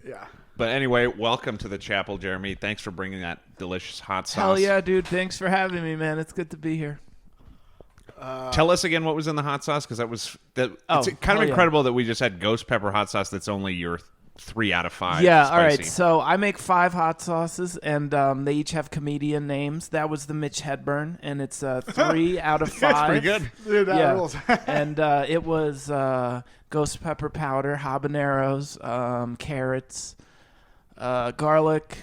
Yeah. But anyway, welcome to the chapel, Jeremy. Thanks for bringing that delicious hot sauce. Hell yeah, dude. Thanks for having me, man. It's good to be here. Tell us again what was in the hot sauce, because it's kind of yeah. incredible that we just had ghost pepper hot sauce that's only your 3 out of 5. Yeah, spicy. all right. So I make 5 hot sauces, and they each have comedian names. That was the Mitch Hedberg, and it's 3 out of 5. That's pretty good. Dude, that rules. And it was ghost pepper powder, habaneros, carrots, garlic,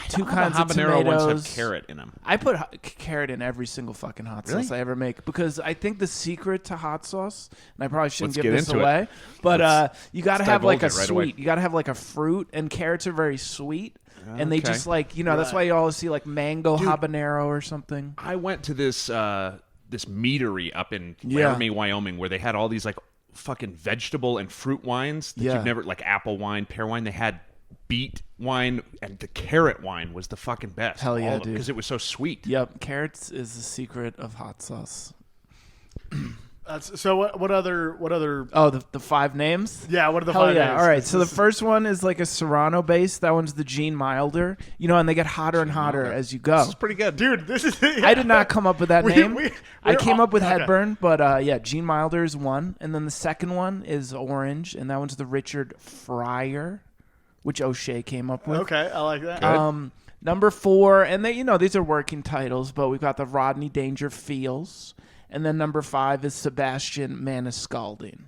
two kinds of habanero tomatoes. ones have carrot in them. I put carrot in every single fucking hot sauce I ever make, because I think the secret to hot sauce, and I probably shouldn't give this away, but you got to have like a sweet. Away. You got to have like a fruit, and carrots are very sweet. And they just like, that's why you always see like mango habanero or something. I went to this this meadery up in Laramie, Wyoming, where they had all these like fucking vegetable and fruit wines that you've never, like apple wine, pear wine. They had beet wine, and the carrot wine was the fucking best. Hell yeah, dude. Because it was so sweet. Yep, carrots is the secret of hot sauce. So what other? Oh, the 5 names? Yeah, what are the Hell 5 yeah. names? All right, so the first one is like a Serrano base. That one's the Gene Milder. And they get hotter and hotter as you go. This is pretty good. Dude, this is... I did not come up with that name. I came up with okay. Hedberg, but Gene Milder is one. And then the second one is orange, and that one's the Richard Fryer, which O'Shea came up with. Okay, I like that. Number 4, and they, these are working titles, but we've got the Rodney Dangerfields. And then number 5 is Sebastian Maniscaldi. And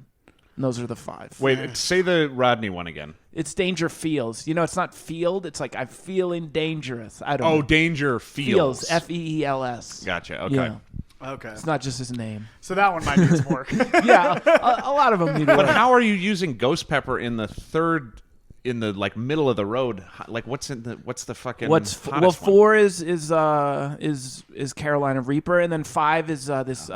those are the 5. Wait, say the Rodney one again. It's Danger Feels. It's not field. It's like I'm feeling dangerous. I don't know. Oh, Danger Feels. Feels. Gotcha. Okay. Yeah. Okay. It's not just his name. So that one might need some work. Yeah, a lot of them need But work. how are you using ghost pepper in the third, in the like middle of the road? Like what's the fucking hottest one? 4 is Carolina Reaper, and then 5 is this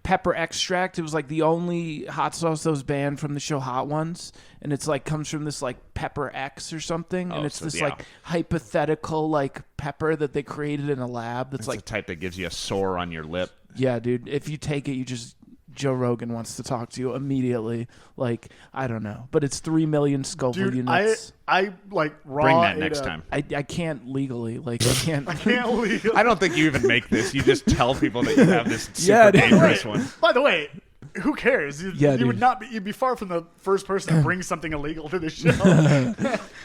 pepper extract. It was like the only hot sauce that was banned from the show Hot Ones, and it's like comes from this like pepper X or something, and it's like hypothetical like pepper that they created in a lab. That's it's like the type that gives you a sore on your lip. Yeah, dude. If you take it, Joe Rogan wants to talk to you immediately. Like, I don't know. But it's 3 million Scoville Dude, units. I like raw. Bring that next time. I can't legally. Like, I can't. I can't legally. I don't think you even make this. You just tell people that you have this super Yeah, dude. dangerous one. By the way, who cares? You dude. would not be. You'd be far from the first person to bring something illegal to the show.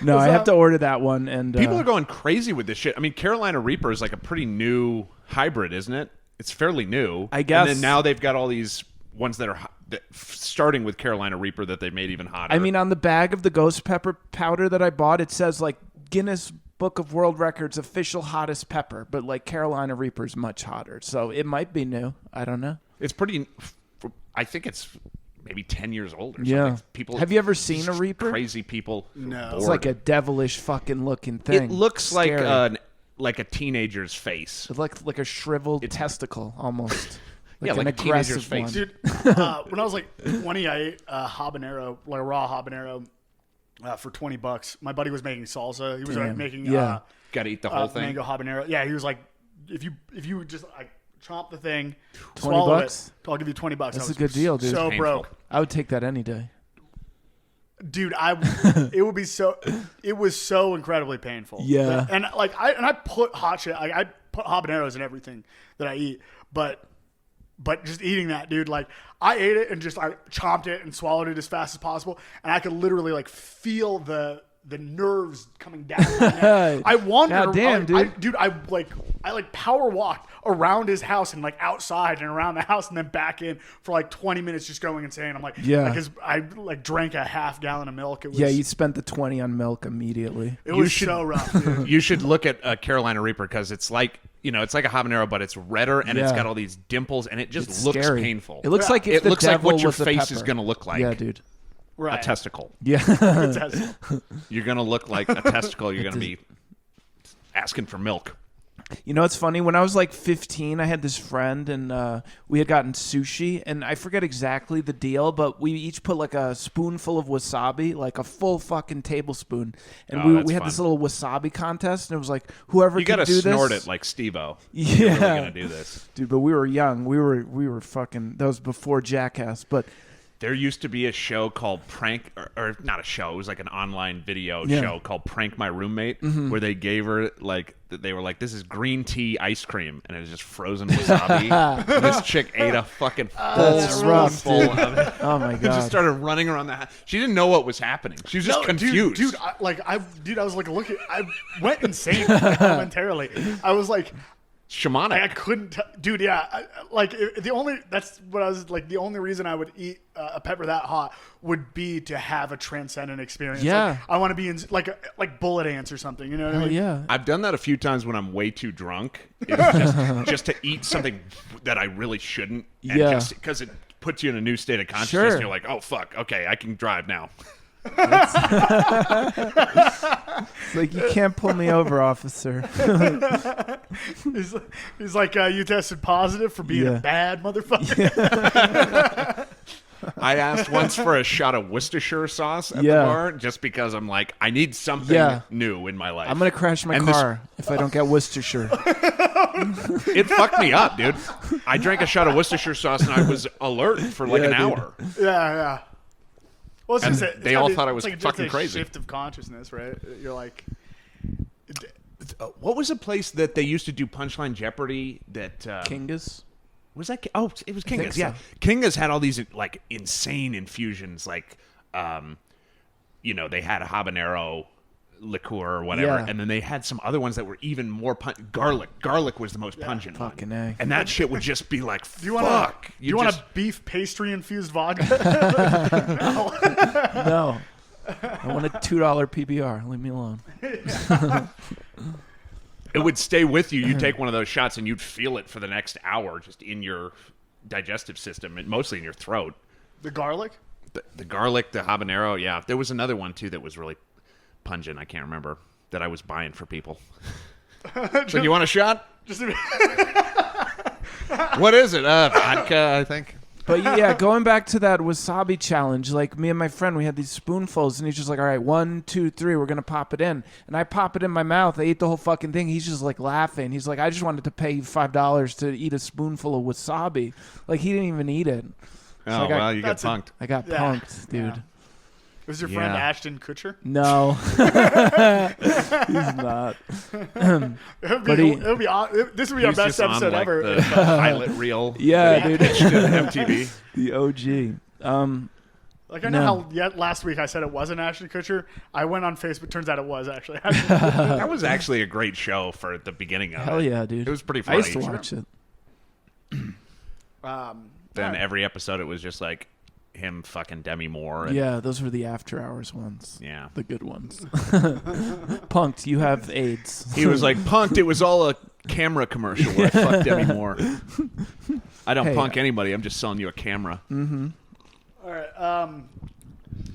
No, I have to order that one. And People are going crazy with this shit. I mean, Carolina Reaper is like a pretty new hybrid, isn't it? It's fairly new. I guess. And then now they've got all these ones that are starting with Carolina Reaper that they made even hotter. I mean, on the bag of the ghost pepper powder that I bought, it says like Guinness Book of World Records official hottest pepper, but like Carolina Reaper is much hotter. So it might be new. I don't know. It's pretty. I think it's maybe 10 years old or Yeah. something. People. Have you ever seen a Reaper? Crazy people. No. bored. It's like a devilish fucking looking thing. It looks Scary. like a teenager's face. It's like a shriveled testicle almost. Yeah, an like a teenager's aggressive face. one. Dude, when I was like 20, I ate a habanero, like a raw habanero, for $20. My buddy was making salsa. He was making Got to eat the whole thing. mango habanero. Yeah, he was like, if you just like chomp the thing, $20? swallow it, I'll give you $20. That's a good deal, dude. So Painful. broke. I would take that any day. Dude, it would be so. It was so incredibly painful. Yeah. And like I put hot shit. I put habaneros in everything that I eat, but just eating that, dude, like I ate it and just I chomped it and swallowed it as fast as possible, and I could literally like feel the nerves coming down. I wandered. God damn, dude. I power walked around his house and like outside and around the house and then back in for like 20 minutes, just going insane. I'm like, Yeah. because I like drank a half gallon of milk. It was, Yeah, you spent the 20 on milk immediately. It was so rough, dude. You should look at Carolina Reaper because it's like it's like a habanero, but it's redder and it's Yeah. got all these dimples and it just It's looks scary. painful. It looks like if it the looks like devil what your was a face is pepper. going to look like. Yeah, dude. Right. A testicle. Yeah. You're going to look like a testicle. You're going to be asking for milk. You know, it's funny. When I was like 15, I had this friend, and we had gotten sushi, and I forget exactly the deal, but we each put like a spoonful of wasabi, like a full fucking tablespoon, and Oh, that's we had fun. this little wasabi contest, and it was like whoever You could got to do snort this. it like Steve-O. Yeah, You're really going to do this. dude. But we were young. We were fucking. That was before Jackass, but. There used to be a show called Prank, or not a show, it was like an online video show called Prank My Roommate, where they gave her, like, they were like, this is green tea ice cream, and it was just frozen wasabi. And this chick ate a fucking full spoonful of it. Oh, my God. And just started running around the house. She didn't know what was happening. She was just confused. Dude, I was like, I went insane momentarily. I was like... Shamanic. I couldn't, dude. Yeah, the only reason I would eat a pepper that hot would be to have a transcendent experience. Yeah, like, I want to be in like bullet ants or something. You know what I mean? Yeah. I've done that a few times when I'm way too drunk. It's just to eat something that I really shouldn't. And just because it puts you in a new state of consciousness. Sure. And you're like, oh fuck, okay, I can drive now. Like, you can't pull me over, officer. he's like, you tested positive for being a bad motherfucker. I asked once for a shot of Worcestershire sauce at the bar just because I'm like, I need something new in my life. I'm going to crash my car if I don't get Worcestershire. It fucked me up, dude. I drank a shot of Worcestershire sauce and I was alert for like an hour. Yeah. Well, and they all thought I was fucking crazy. Shift of consciousness, right? You're like, what was a place that they used to do Punchline Jeopardy? That Kinga's. Was that? Oh, it was Kinga's. So. Yeah, Kinga's had all these like insane infusions, like, they had a habanero liqueur or whatever, and then they had some other ones that were even more garlic was the most pungent fucking one. A. And that shit would just be like, do you want a beef pastry infused vodka? No. I want a $2 PBR. Leave me alone. It would stay with you. You'd take one of those shots and you'd feel it for the next hour just in your digestive system, and mostly in your throat. The garlic? The garlic, the habanero, yeah. There was another one too that was really pungent. I can't remember, that I was buying for people. So you want a shot? What is it? Vodka, I think. But yeah, going back to that wasabi challenge, like me and my friend, we had these spoonfuls, and he's just like, all right, 1, 2, 3, we're going to pop it in. And I pop it in my mouth. I ate the whole fucking thing. He's just like laughing. He's like, I just wanted to pay you $5 to eat a spoonful of wasabi. Like, he didn't even eat it. So like, well, you got punked. I got punked, dude. Yeah. Was your friend Ashton Kutcher? No. He's not. This would be our best episode ever. The pilot reel. Yeah, dude. MTV. The OG. I know how last week I said it wasn't Ashton Kutcher. I went on Facebook. Turns out it was actually Ashton Kutcher. That was actually a great show for the beginning of it. Hell yeah, dude. It was pretty funny. I used to watch it. Then every episode it was just like him fucking Demi Moore. And yeah, those were the after hours ones. Yeah. The good ones. Punked, you have AIDS. He was like, punked, it was all a camera commercial where I fucked Demi Moore. I don't punk anybody, I'm just selling you a camera. Mm-hmm. All right,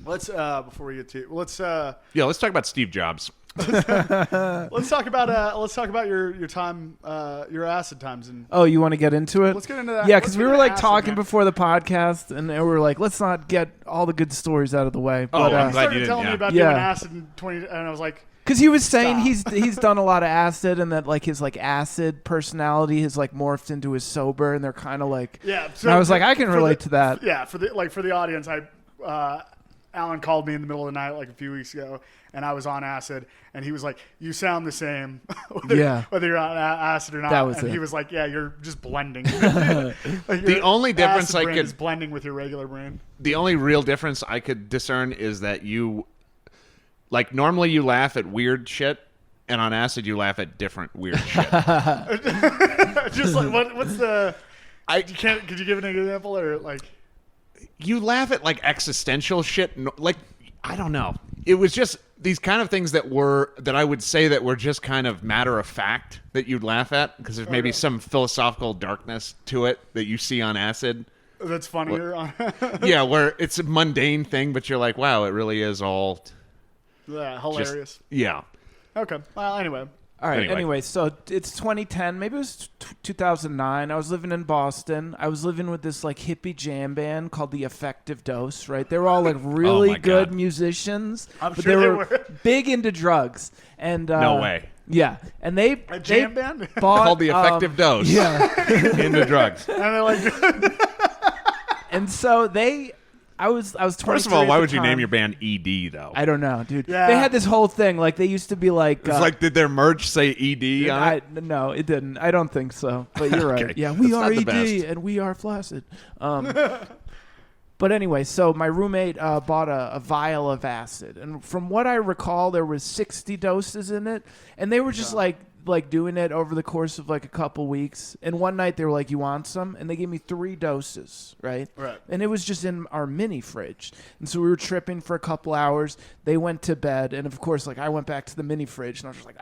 let's before we get to let's talk about Steve Jobs. let's talk about your time, your acid times. And oh, you want to get into it? Let's get into that. Yeah, because we were like talking before the podcast, and we were like, let's not get all the good stories out of the way. But, I'm glad you didn't. Telling me about doing acid in 20, and I was like, because he was saying he's done a lot of acid, and that like his like acid personality has like morphed into his sober, and they're kind of like So and I was like, I can relate to that. Yeah, for the audience, Alan called me in the middle of the night like a few weeks ago, and I was on acid, and he was like, "You sound the same, whether you're on acid or not." That was and it. He was like, "Yeah, you're just blending." The only difference I could is blending with your regular brain. The only real difference I could discern is that you, like, normally you laugh at weird shit, and on acid you laugh at different weird shit. Just like what's the? Could you give an example or like? You laugh at like existential shit, like I don't know. It was just these kind of things that I would say that were just kind of matter of fact that you'd laugh at because there's maybe some philosophical darkness to it that you see on acid. That's funnier. Yeah, where it's a mundane thing, but you're like, wow, it really is all. Yeah, hilarious. Yeah. Okay. Well, anyway. All right. Anyway, so it's 2010. Maybe it was 2009. I was living in Boston. I was living with this like hippie jam band called the Effective Dose. Right? They were all like really good musicians, but sure they were big into drugs. And no way. Yeah, and they a jam band bought, called the Effective Dose. Yeah, into drugs. And they're like, and so they I was 23 First of all, why at the would you time. name your band ED though? I don't know, dude. Yeah. They had this whole thing. Like they used to be like. It's like, did their merch say ED on it? No, it didn't. I don't think so. But you're right. Okay. Yeah, we That's are not the ED best. and we are flaccid. But anyway, so my roommate bought a vial of acid, and from what I recall, there was 60 doses in it, and they were just like doing it over the course of like a couple weeks. And one night they were like, "You want some?" And they gave me 3 doses, right? Right. And it was just in our mini fridge, and so we were tripping for a couple hours. They went to bed, and of course, like I went back to the mini fridge, and I was just like,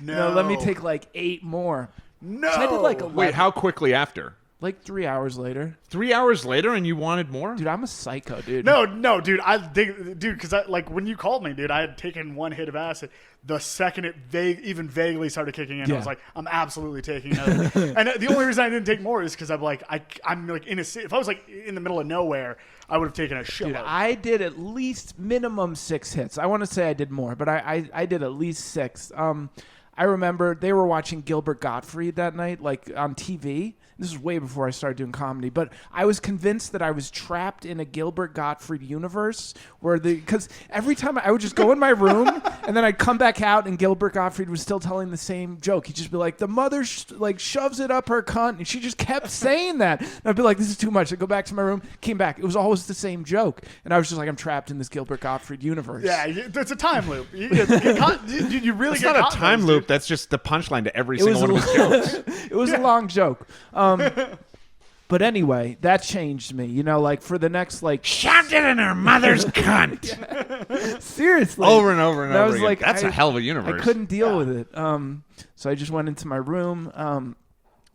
no, let me take like 8 more. No. So I did like 11, Wait, how quickly after? like 3 hours later. 3 hours later, and you wanted more? Dude, I'm a psycho, dude. No, dude. Because like when you called me, dude, I had taken 1 hit of acid. The second it even vaguely started kicking in, I was like, I'm absolutely taking another. And the only reason I didn't take more is because I'm like, I'm like in a city. If I was like in the middle of nowhere, I would have taken a shitload. Dude, I did at least minimum 6 hits. I want to say I did more, but I did at least 6. I remember they were watching Gilbert Gottfried that night, like on TV. This was way before I started doing comedy, but I was convinced that I was trapped in a Gilbert Gottfried universe because every time I would just go in my room and then I'd come back out and Gilbert Gottfried was still telling the same joke. He'd just be like, the mother shoves it up her cunt, and she just kept saying that. And I'd be like, this is too much. I'd go back to my room, came back. It was always the same joke. And I was just like, I'm trapped in this Gilbert Gottfried universe. Yeah, it's a time loop. You really It's get not a caught in time those, loop. dude. That's just the punchline to every It was single one of his jokes. It was a long joke. But anyway, that changed me. You know, like for the next like Shoved it in her mother's cunt. seriously Over and over and And I over was again. like, That's a hell of a universe. I couldn't deal with it. So I just went into my room.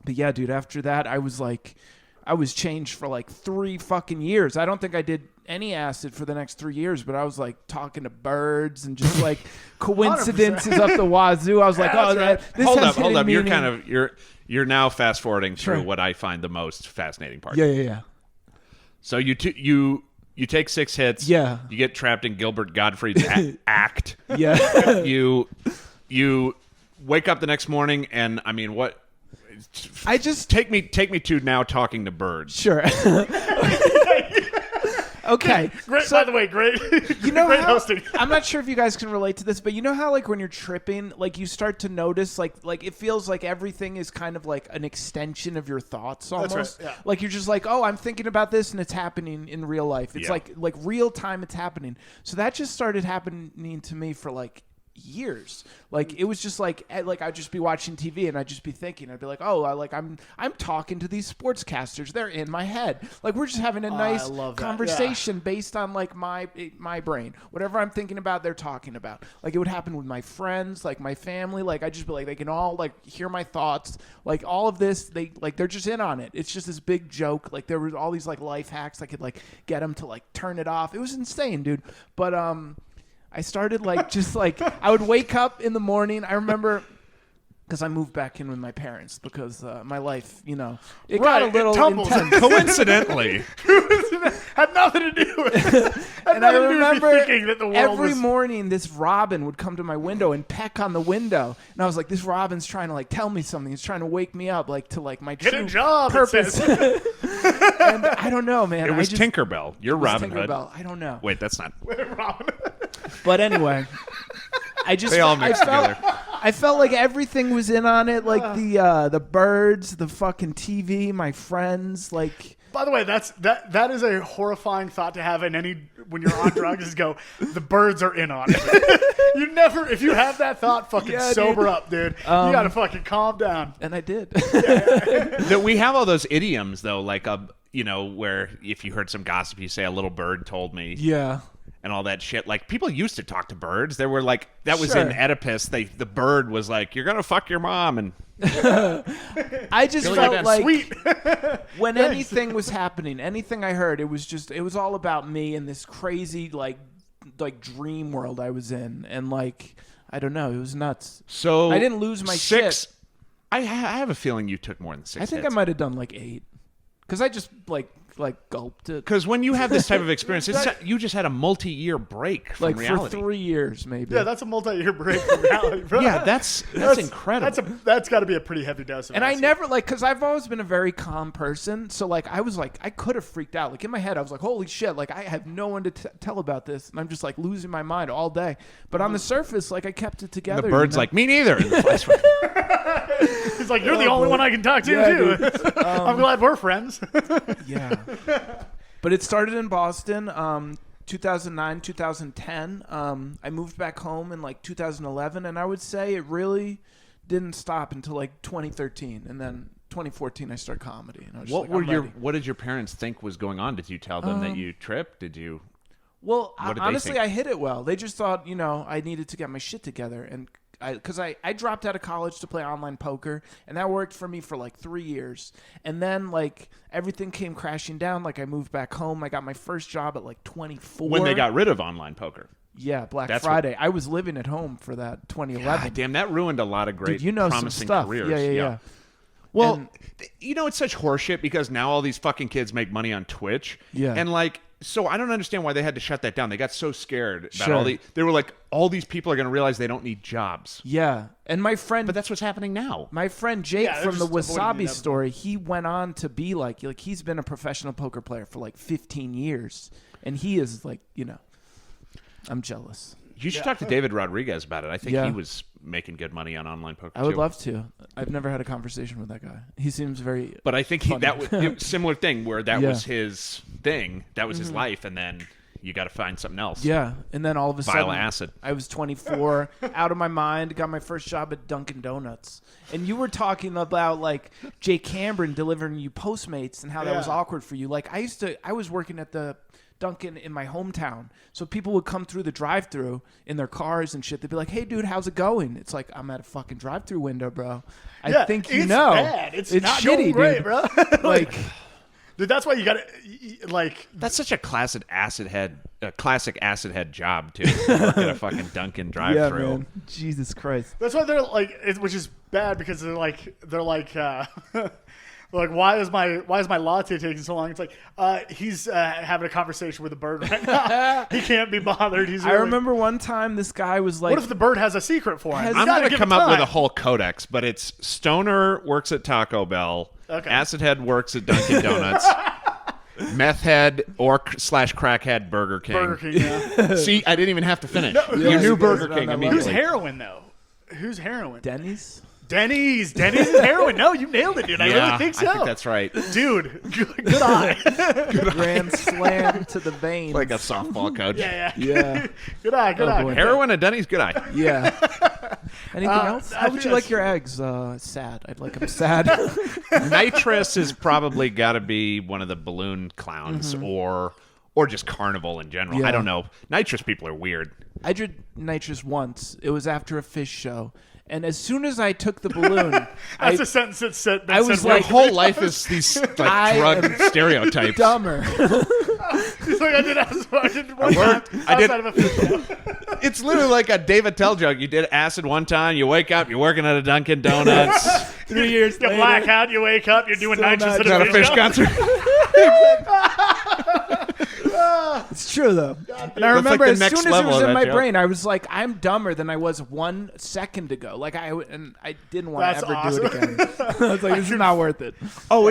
But yeah, dude, after that I was changed for like 3 fucking years. I don't think I did any acid for the next 3 years, but I was like talking to birds and just like coincidences up the wazoo. I was like, oh, right. this Hold has up, hold hidden up. You're meaning. kind of you're now fast forwarding through Sure. what I find the most fascinating part. Yeah. So you take 6 hits. Yeah. You get trapped in Gilbert Gottfried's act. Yeah. You wake up the next morning, and I mean, what? I just Take me to now talking to birds. sure. Okay. Great, by the way, great. You know great how, hosting. I'm not sure if you guys can relate to this, but you know how like when you're tripping, like you start to notice like it feels like everything is kind of like an extension of your thoughts almost. That's right, yeah. Like you're just like, oh, I'm thinking about this and it's happening in real life. It's Yeah. like real time it's happening. So that just started happening to me for like years. Like it was just like I'd just be watching TV and I'd just be thinking, I'd be like, oh, I'm talking to these sportscasters. They're in my head. Like we're just having a nice love that. conversation based on like my brain. Whatever I'm thinking about, they're talking about. Like it would happen with my friends, like my family. Like I'd just be like, they can all like hear my thoughts. Like all of this, they're just in on it. It's just this big joke. Like there was all these like life hacks I could like get them to like turn it off. It was insane, dude. But I started like just like I would wake up in the morning. I remember because I moved back in with my parents because my life, you know, it got a Right, it little tumbles. intense. Coincidentally, Had nothing to do with it. Had And I nothing to do with me remember thinking that the world every was... morning this robin would come to my window and peck on the window, and I was like, "This robin's trying to like tell me something. He's trying to wake me up, like to like my Get true a job, it purpose." says. And I don't know, man. it was I just, Tinkerbell. You're it was Robin Hood. Tinkerbell. I don't know. Wait, that's not. Robin. But anyway, I just They all mix together. I felt like everything was in on it, like the birds, the fucking TV, my friends, like. By the way, that is a horrifying thought to have in any when you're on drugs. Is go, the birds are in on it. You never, if you have that thought, fucking Yeah, sober dude. up, dude. You gotta fucking calm down. And I did. That we have all those idioms though, like where if you heard some gossip, you say a little bird told me. Yeah. And all that shit. Like people used to talk to birds. There were like that was Sure. in Oedipus. The bird was like, "You're gonna fuck your mom," and I just Feeling like felt that. like Sweet. when anything was happening, anything I heard, it was all about me and this crazy like dream world I was in, and like I don't know, it was nuts. so I didn't lose my 6. shit. I have a feeling you took more than 6. I think hits. I might have done like 8, because I just like like gulped it. Because when you have this type of experience, you just had a multi-year break from Like reality. for 3 years, maybe. Yeah, that's a multi-year break from reality, bro. Yeah, that's incredible. That's got to be a pretty heavy dose. Of And I acid. never because I've always been a very calm person. So like I was like I could have freaked out. Like in my head, I was like, holy shit! Like I have no one to tell about this, and I'm just like losing my mind all day. But on the surface, like I kept it together. The bird's like, me neither. And the fly's like, He's like, you're the only one I can talk to, too. I'm glad we're friends. yeah. But it started in Boston, 2009, 2010. I moved back home in like 2011, and I would say it really didn't stop until like 2013, and then 2014 I started comedy. And I was what did your parents think was going on? Did you tell them that you tripped? Did you? Well, What did they honestly, think? I hit it well. They just thought, I needed to get my shit together. And because I dropped out of college to play online poker, and that worked for me for like 3 years. And then like everything came crashing down. Like I moved back home. I got my first job at like 24. When they got rid of online poker. Yeah, Black That's Friday. I was living at home for that 2011. God damn, that ruined a lot of great, Dude, some promising stuff. careers. Yeah. Well, it's such horseshit because now all these fucking kids make money on Twitch. Yeah. And like, so I don't understand why they had to shut that down. They got so scared about Sure. they were like, all these people are going to realize they don't need jobs. Yeah. And my friend... But that's what's happening now. My friend Jake they're from the just avoiding Wasabi it. story, he went on to be like he's been a professional poker player for like 15 years. And he is like, I'm jealous. You should talk to David Rodriguez about it. I think Yeah. he was making good money on online poker I would too. love to. I've never had a conversation with that guy. He seems very... But I think that was a similar thing where that Yeah. was his thing. That was his life. And then you got to find something else. Yeah. And then all of a Vile sudden... acid. I was 24, out of my mind, got my first job at Dunkin' Donuts. And you were talking about like Jake Cameron delivering you Postmates and how that was Yeah. awkward for you. Like I was working at the Dunkin' in my hometown. So people would come through the drive-thru in their cars and shit. They'd be like, "Hey, dude, how's it going?" It's like, I'm at a fucking drive-thru window, bro. I think it's know. bad. It's not shitty, going great, dude. bro. Like, Dude, that's why you got to like. That's such a classic acid head job too. Work at a fucking Dunkin' yeah, drive-thru. man. Jesus Christ. That's why they're like, which is bad because they're like, like, why is my latte taking so long? It's like, he's having a conversation with a bird right now. He can't be bothered. I remember one time this guy was like, What if the bird has a secret for him? Has- You I'm gotta going to give come it up with time. a whole codex, but it's Stoner works at Taco Bell. Okay. Acid Head works at Dunkin' Donuts. Meth Head or slash Crackhead Burger King. Burger King. Yeah. See, I didn't even have to finish. Yeah, you you knew guys Burger are on King that level. Who's immediately. heroin though? Who's heroin? Denny's? Denny's is heroin. No, you nailed it, dude. I really think so. I think that's right. Dude, good eye. Grand slam to the veins. Like a softball coach. Yeah. Yeah. Good eye. Good Oh, eye. boy. Heroin at Denny's, good eye. Yeah. Anything else? I How would think you like that's- your eggs? Sad. I'd like them sad. Nitrous has probably got to be one of the balloon clowns or just Carnival in general. Yeah. I don't know. Nitrous people are weird. I did nitrous once. It was after a fish show. And as soon as I took the balloon, That's a sentence that's said. I was Your like- whole life is these I drug am stereotypes. dumber. He's like, I did one worked- time I did- outside of a fish show. It's literally like a Dave Attell joke. You did acid one time, you wake up, you're working at a Dunkin' Donuts. 3 years You later. black out, you wake up, you're doing Still nitrous not at at a fish concert. It's true, though. And I That's remember like the as next soon as it level was of in that my joke. brain, I was like, I'm dumber than I was 1 second ago. Like, I didn't want to That's ever do it again. I was like, this is not worth it. Oh,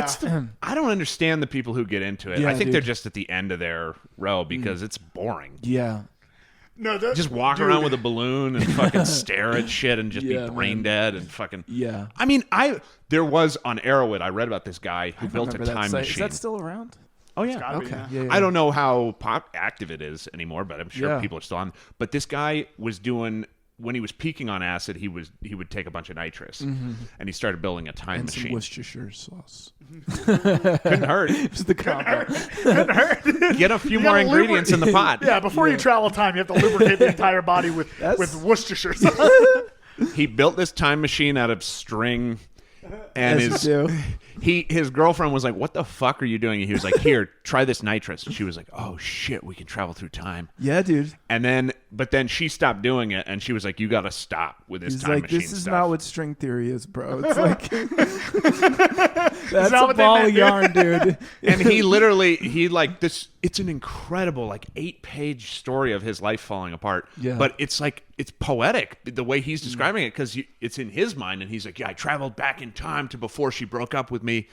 I don't understand the people who get into it. Yeah, I think dude. they're just at the end of their row because it's boring. Yeah. No, Just walk around with a balloon and fucking stare at shit and just Yeah, be brain man. dead and fucking. Yeah. I mean, there was on Arrowhead. I read about this guy who built a Remember that time site. machine. Is that still around? Oh yeah. gotta be, Okay. yeah. Yeah. I don't know how active it is anymore, but I'm sure Yeah. people are still on. But this guy was doing when he was peaking on acid, he would take a bunch of nitrous, and he started building a time And some machine. Worcestershire sauce. Couldn't hurt. It's the combo. Get a few You more gotta ingredients in the pot. Yeah, before you travel time, you have to lubricate the entire body with Worcestershire sauce. He built this time machine out of string, and As you do. his girlfriend was like, "What the fuck are you doing?" And he was like, "Here, try this nitrous." And she was like, "Oh shit, we can travel through time." Yeah, dude. But then she stopped doing it, and she was like, "You got to stop with this He's time like, machine this is stuff." not what string theory is, bro. It's like that's not a what they ball meant, of dude. yarn, dude. And he like this. It's an incredible like 8-page story of his life falling apart. Yeah. But it's like it's poetic the way he's describing it because it's in his mind, and he's like, "Yeah, I traveled back in time to before she broke up with me."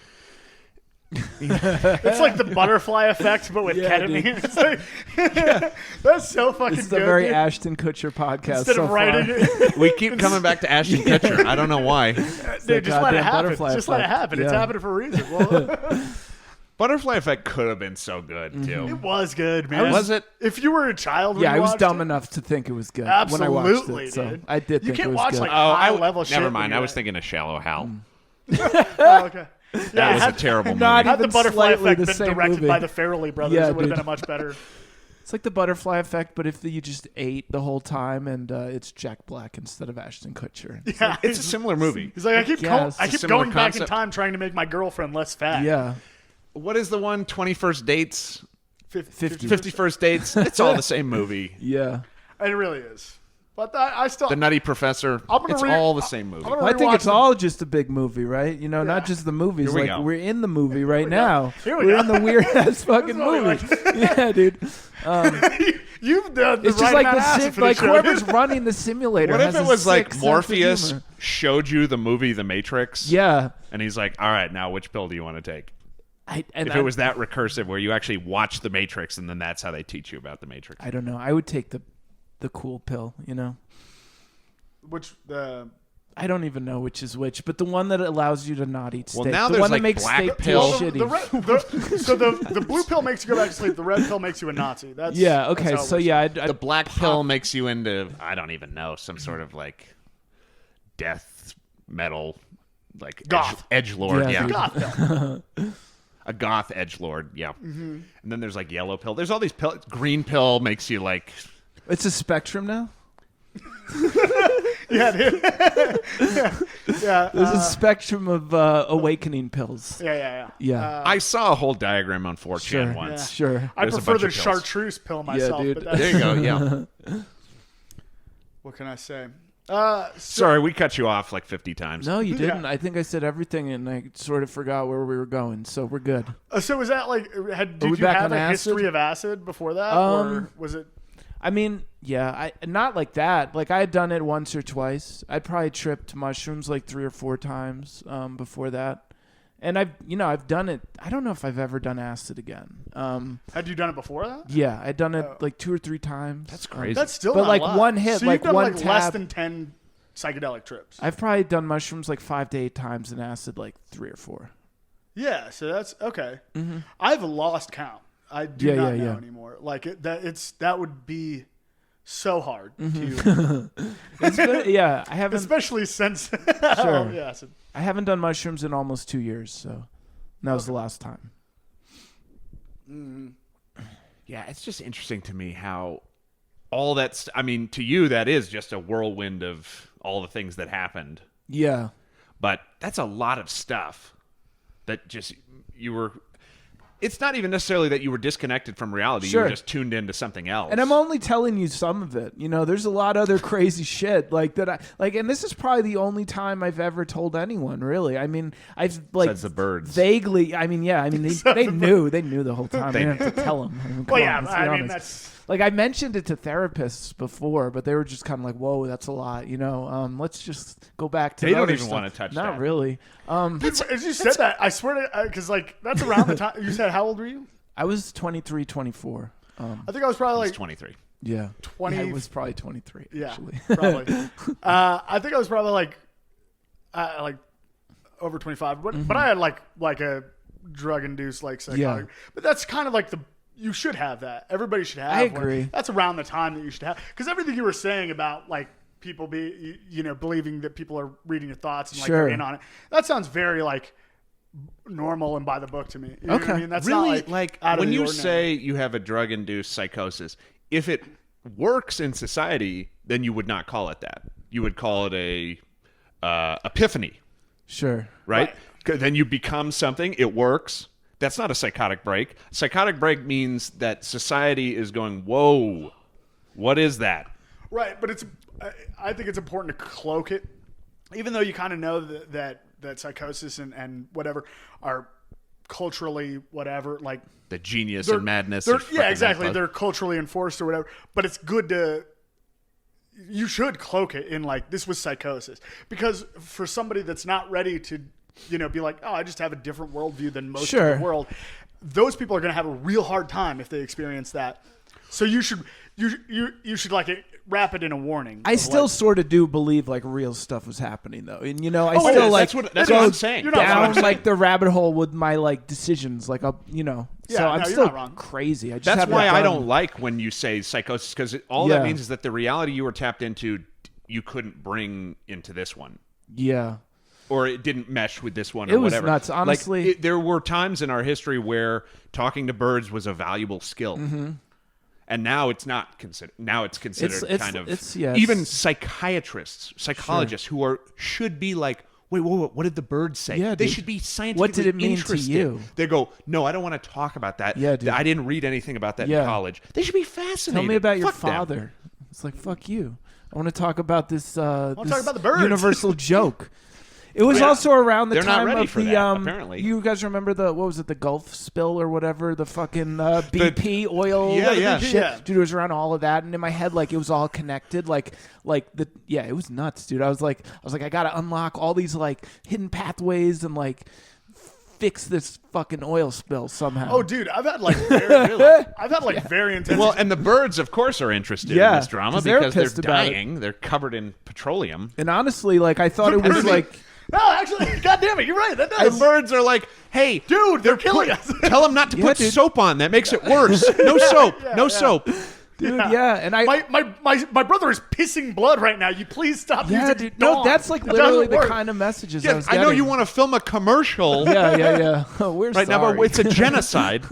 It's like the butterfly effect, but with ketamine. It's like, that's so fucking It's the good. very dude. Ashton Kutcher podcast. Instead so of writing far. it, We keep coming back to Ashton Kutcher. I don't know why. dude, just let it goddamn happen. butterfly Just let it effect. happen. It's Yeah. happening for a reason. Well, Butterfly Effect could have been so good too. it was good, man. Was it? If you were a child, when Yeah, you I was watched dumb it, enough to think it was good Absolutely, when I watched it. So dude. I did You think can't it was watch good. like Oh, high-level shit. never when mind. you're I was at- thinking of Shallow Hal. Oh, okay. Yeah, That was a had, terrible movie. Not had the even butterfly slightly effect the been same directed movie. by the Farrelly brothers, Yeah, it would have dude. been a much better. It's like the butterfly effect, but if you just ate the whole time, and it's Jack Black instead of Ashton Kutcher. Yeah, It's a similar movie. He's like, I keep guess. I It's a keep similar going back in concept. time trying to make my girlfriend less fat. Yeah, What is the one? 21st Dates, 50. 51st Dates. It's all the same movie. yeah. It really is. But I still. The Nutty Professor. I'm gonna It's re- all the same movie. I'm gonna Well, I think rewatch it's the- all just a big movie, right? You know, not just the movies. Here we Like go. we're in the movie right now. Here we We're go. in the weird ass fucking what we movie. like. Yeah, dude. You've done the It's right just like amount of the acid for like the show. whoever's running the simulator. What if has it a was like sick sense of Morpheus humor. showed you the movie The Matrix? Yeah, And he's like, all right, now which pill do you want to take? and If it was that recursive where you actually watch The Matrix and then that's how they teach you about The Matrix. I don't know. I would take the cool pill. You know. Which the I don't even know which is which, but the one that allows you to not eat steak. Well, now the there's, one like, that makes black steak pill. taste shitty. the blue pill makes you go back to sleep. The red pill makes you a Nazi. That's Yeah. that's Okay. how it So works. yeah, The black pill makes you into, I don't even know, some sort of like death metal, like Goth. edgelord. Yeah, Yeah. dude. Goth pill. A goth edgelord. Yeah. Mm-hmm. And then there's like yellow pill. There's all these pills. Green pill makes you like, It's a spectrum now. Yeah, dude. yeah. There's a spectrum of awakening pills. Yeah. Yeah. I saw a whole diagram on 4chan Sure. once. Sure. I There's a prefer bunch the of pills. chartreuse pill myself. dude. But that's, There you go. Yeah. what can I say? Sorry, we cut you off like 50 times. No, you didn't. Yeah. I think I said everything, and I sort of forgot where we were going. So we're good. So was that like? Did we you back have on a acid? history of acid before that, or was it? I mean, yeah, I not like that. Like I had done it once or twice. I'd probably tripped mushrooms like 3 or 4 times before that, and I've done it. I don't know if I've ever done acid again. Had you done it before that? Yeah, I'd done it like 2 or 3 times. That's crazy. That's still But, not like, a lot. one hit, So like, you've done one like less tab. than 10 psychedelic trips. I've probably done mushrooms like 5 to 8 times and acid like 3 or 4. Yeah, so that's okay. I've lost count. I do Yeah, not yeah, know yeah. anymore. Like that would be so hard to, It's been, yeah, I haven't. especially since. Sure. Oh, yeah, so- I haven't done mushrooms in almost 2 years, so that was the last time. Yeah, it's just interesting to me how all that's, I mean, to you, that is just a whirlwind of all the things that happened. Yeah. But that's a lot of stuff that just, you were, it's not even necessarily that you were disconnected from reality. Sure. You were just tuned into something else. And I'm only telling you some of it. You know, there's a lot of other crazy shit like that. And this is probably the only time I've ever told anyone. Really, I mean, I've like Besides the birds. vaguely. I mean, yeah. I mean, they knew the whole time. They didn't have to tell them. I mean, Well, come yeah, on, let's be I mean honest. that's. Like I mentioned it to therapists before, but they were just kind of like, "Whoa, that's a lot." You know, let's just go back to. They the don't other even stuff. wanna touch Not that. really. As you said that, I swear to, because like that's around the time you said. How old were you? I was 23, 24. I think I was probably It's like 23. Yeah, 20. I was probably 23. Yeah, Actually. probably. I think I was probably like over 25, but I had like a drug induced like psychotic. But that's kind of like you should have that. Everybody should have. I one. agree. That's around the time that you should have, because everything you were saying about like people believing that people are reading your thoughts and like Sure. they're in on it. That sounds very like normal and by the book to me. You know what I Okay. mean? That's Really, not like like out of when the you ordinary. say you have a drug-induced psychosis, if it works in society, then you would not call it that. You would call it a epiphany, Sure. right? Right. Then you become something. It works. That's not a psychotic break. Psychotic break means that society is going, whoa, what is that? Right, but I think it's important to cloak it, even though you kind of know that psychosis and whatever are culturally whatever, like the genius and madness. Yeah, exactly. They're culturally enforced or whatever. But it's good you should cloak it in like, this was psychosis, because for somebody that's not ready to, be like, oh, I just have a different worldview than most of the world, those people are going to have a real hard time if they experience that. So you should like wrap it in a warning. I still sort of do believe like real stuff was happening though, and I still yeah, like that's what I'm saying. You're not down like the rabbit hole with my like decisions, like so I'm still crazy. That's why I don't like when you say psychosis, because all that means is that the reality you were tapped into, you couldn't bring into this one. Yeah. Or it didn't mesh with this one, or whatever. It was nuts, honestly. Like, there were times in our history where talking to birds was a valuable skill. Mm-hmm. And now it's not considered. Now it's considered even psychologists who should be like, wait, what did the bird say? Yeah, they should be scientifically what did it mean interested. To you? They go, no, I don't want to talk about that. Yeah, dude. I didn't read anything about that in college. They should be fascinated. Tell me about your Fuck father. them. It's like, fuck you. I want to talk about this. I want to talk about the birds. Universal joke. It was also around the They're time not ready of for the that, apparently. You guys remember the Gulf spill or whatever, the fucking BP oil shit. Yeah. Dude, it was around all of that, and in my head like it was all connected, it was nuts, dude. I was like I got to unlock all these like hidden pathways and like fix this fucking oil spill somehow. Oh, dude, I've had like very intense. Well, and the birds, of course, are interested in this drama because they're dying. They're covered in petroleum. And honestly, like I thought it was like. No, actually, God damn it, you're right. That does. The birds are like, hey, dude, they're killing us. Tell them not to put soap on. That makes it worse. No soap. No soap. Dude, and my brother is pissing blood right now. You please stop using dude. Dawn. No, that's like literally the kind of messages I was getting. I know you want to film a commercial. Yeah. We're right sorry. now, but it's a genocide.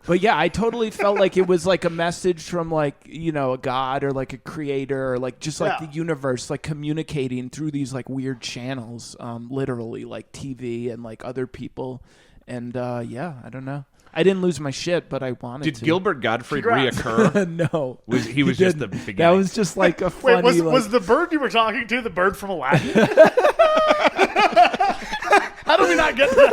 But yeah, I totally felt like it was like a message from like, a god or like a creator or like just like the universe, like communicating through these like weird channels, literally like TV and like other people. And I don't know. I didn't lose my shit, but I wanted to. Did Gilbert Gottfried reoccur? No. He was just the beginning. That was just like a funny... Wait, was the bird you were talking to the bird from Aladdin? How do we not get that?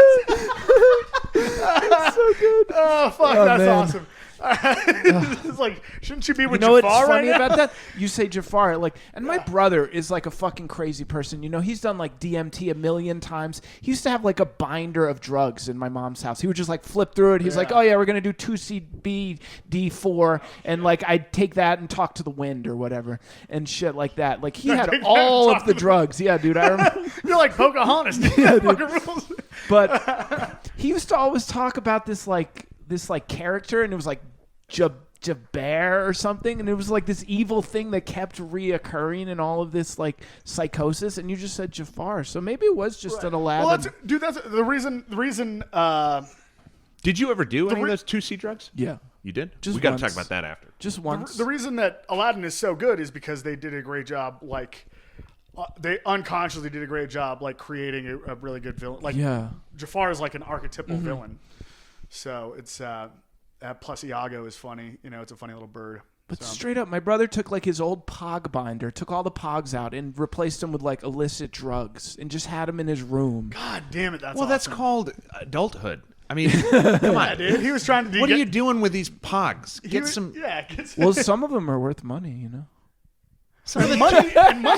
It's so good. Oh, fuck, that's awesome. It's like, shouldn't you be with Jafar what's right funny now? about that? You say Jafar, like, and my brother is like a fucking crazy person. He's done like DMT a million times. He used to have like a binder of drugs in my mom's house. He would just like flip through it. He's like, oh yeah, we're gonna do 2CB D4, and like I'd take that and talk to the wind or whatever and shit like that. Like he had all of the drugs. Yeah, dude, I remember. You're like Pocahontas. Yeah, dude. But he used to always talk about this character, and it was like Jabbar or something, and it was like this evil thing that kept reoccurring in all of this like psychosis, and you just said Jafar, so maybe it was just an Aladdin. Well, that's the reason. Did you ever do any of those 2C drugs? Yeah. You did? Just we got to once. talk about that after. Just once. The reason that Aladdin is so good is because they did a great job, like they unconsciously did a great job, like creating a really good villain. Like Jafar is like an archetypal villain, so it's plus Iago is funny. It's a funny little bird. But straight up, my brother took like his old Pog binder, took all the Pogs out, and replaced them with like illicit drugs, and just had them in his room. God damn it, that's that's called adulthood. I mean, come on, dude. He was trying to. What are you doing with these Pogs? Get some. Well, some of them are worth money, Some of the money.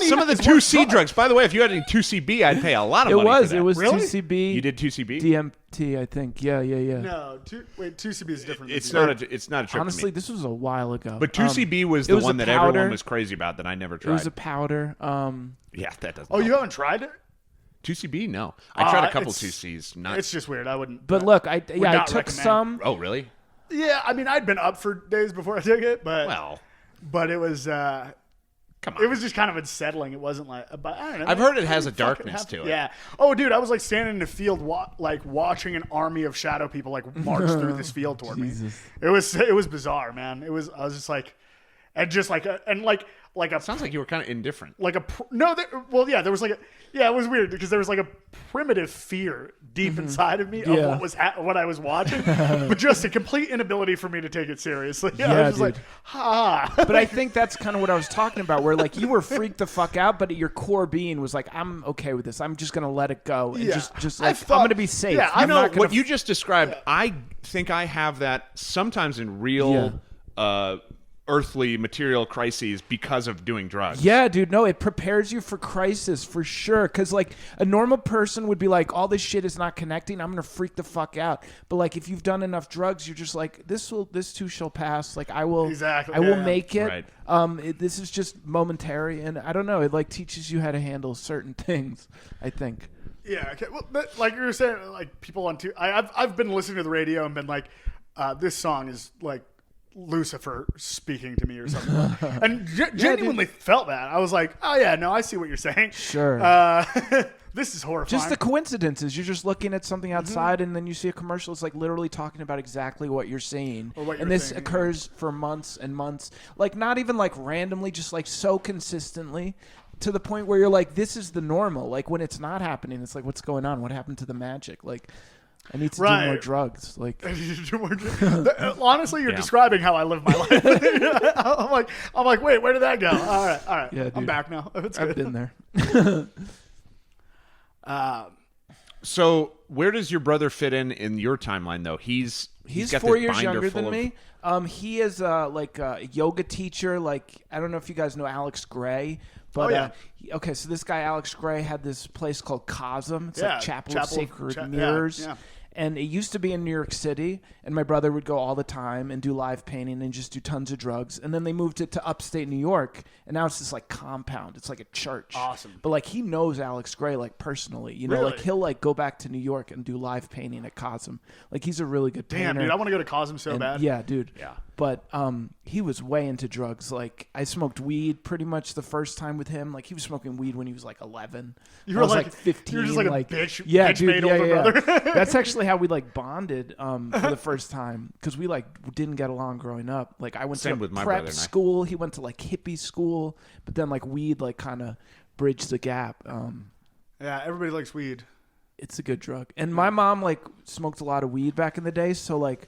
Some of the 2C drugs. By the way, if you had any 2CB, I'd pay a lot of money for that. It was really? 2CB. You did 2CB? DMT, I think. Yeah. No, 2CB is different. It's not a trip. Honestly, this was a while ago. But 2CB was the one that everyone was crazy about that I never tried. It was a powder. Yeah, that doesn't. Oh, you haven't tried it? 2CB? No, I tried a couple 2Cs. It's just weird. I wouldn't. But look, I took recommend. some. Oh, really? Yeah, I mean, I'd been up for days before I took it, but it was. Come on. It was just kind of unsettling. It wasn't like, but I don't know. I've heard it has a darkness to it. Yeah. Oh, dude, I was like standing in the field, watching an army of shadow people like march through this field toward me. It was bizarre, man. I was just like, and just like a Sounds like you were kind of indifferent. there was it was weird because there was like a primitive fear deep inside of me of what was what I was watching, but just a complete inability for me to take it seriously. I was just like, But I think that's kind of what I was talking about, where like you were freaked the fuck out, but your core being was like, I'm okay with this. I'm just gonna let it go and just like I'm gonna be safe. Yeah, I know what you just described. I think I have that sometimes in real. Earthly material crises because of doing drugs. Yeah, dude. No, it prepares you for crisis for sure. Because like a normal person would be like, all this shit is not connecting. I'm gonna freak the fuck out. But like if you've done enough drugs, you're just like, this too shall pass. Like I will make it. Right. This is just momentary, and I don't know. It like teaches you how to handle certain things, I think. Yeah. Okay. Well, but like you were saying, like people on I've been listening to the radio and been like, this song is like Lucifer speaking to me or something, and genuinely felt that. I was like, oh yeah, no, I see what you're saying. Sure. This is horrifying. Just the coincidences. You're just looking at something outside, and then you see a commercial. It's like literally talking about exactly what you're seeing. And this occurs for months and months. Like not even like randomly, just like so consistently, to the point where you're like, this is the normal. Like when it's not happening, it's like, what's going on? What happened to the magic? Like, I need to do more drugs. Like, honestly, you're describing how I live my life. I'm like, wait, where did that go? All right. Yeah, dude. I'm back now. I've been there. So where does your brother fit in your timeline though? He's got 4 this years binder younger full than me. He is like a yoga teacher. Like I don't know if you guys know Alex Gray. But so this guy Alex Gray had this place called Cosm. It's like Chapel of Sacred Mirrors. Yeah. And it used to be in New York City, and my brother would go all the time and do live painting and just do tons of drugs. And then they moved it to upstate New York, and now it's this like compound. It's like a church. Awesome. But like he knows Alex Gray like personally, you know, really? like he'll like go back to New York and do live painting at Cosm. Like he's a really good painter. Damn, dude, I want to go to Cosm so bad. Yeah, dude. Yeah. But he was way into drugs. Like I smoked weed pretty much the first time with him. Like he was smoking weed when he was like 11. You were like 15. You were just like a bitch. Yeah, bitch dude. made older brother. That's actually how we like bonded for the first time because we like didn't get along growing up. Like I went to prep school. He went to like hippie school, but then like weed like kind of bridged the gap. Yeah, everybody likes weed. It's a good drug. And my mom like smoked a lot of weed back in the day, so like.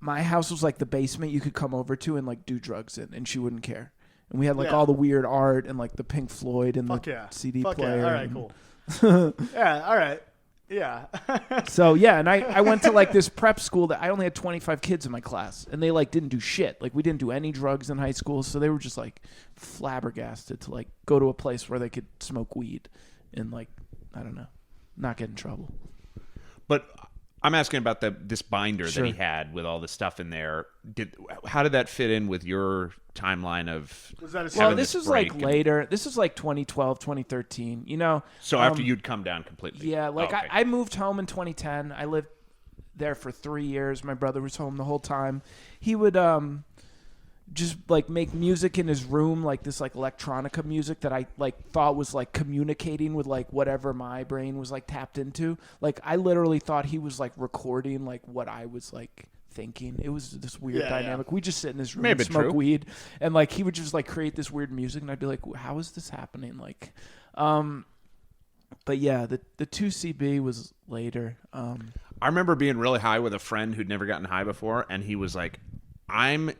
My house was like the basement you could come over to and like do drugs in, and she wouldn't care. And we had like all the weird art and like the Pink Floyd and the CD player. Yeah. All right, cool. Yeah, all right. Yeah. So yeah, and I went to like this prep school that I only had 25 kids in my class, and they like didn't do shit. Like we didn't do any drugs in high school, so they were just like flabbergasted to like go to a place where they could smoke weed and like I don't know, not get in trouble. But I'm asking about this binder that he had with all the stuff in there. How did that fit in with your timeline of? This is like later. This is like 2012, 2013. You know. So after you'd come down completely. Yeah, like I moved home in 2010. I lived there for 3 years. My brother was home the whole time. He would just like make music in his room, like this like electronica music that I like thought was like communicating with like whatever my brain was like tapped into. Like I literally thought he was like recording like what I was like thinking. It was this weird dynamic. We just sit in this room and smoke weed, and like he would just like create this weird music, and I'd be like, how is this happening? Like, but yeah, the 2CB was later. I remember being really high with a friend who'd never gotten high before, and he was like, I'm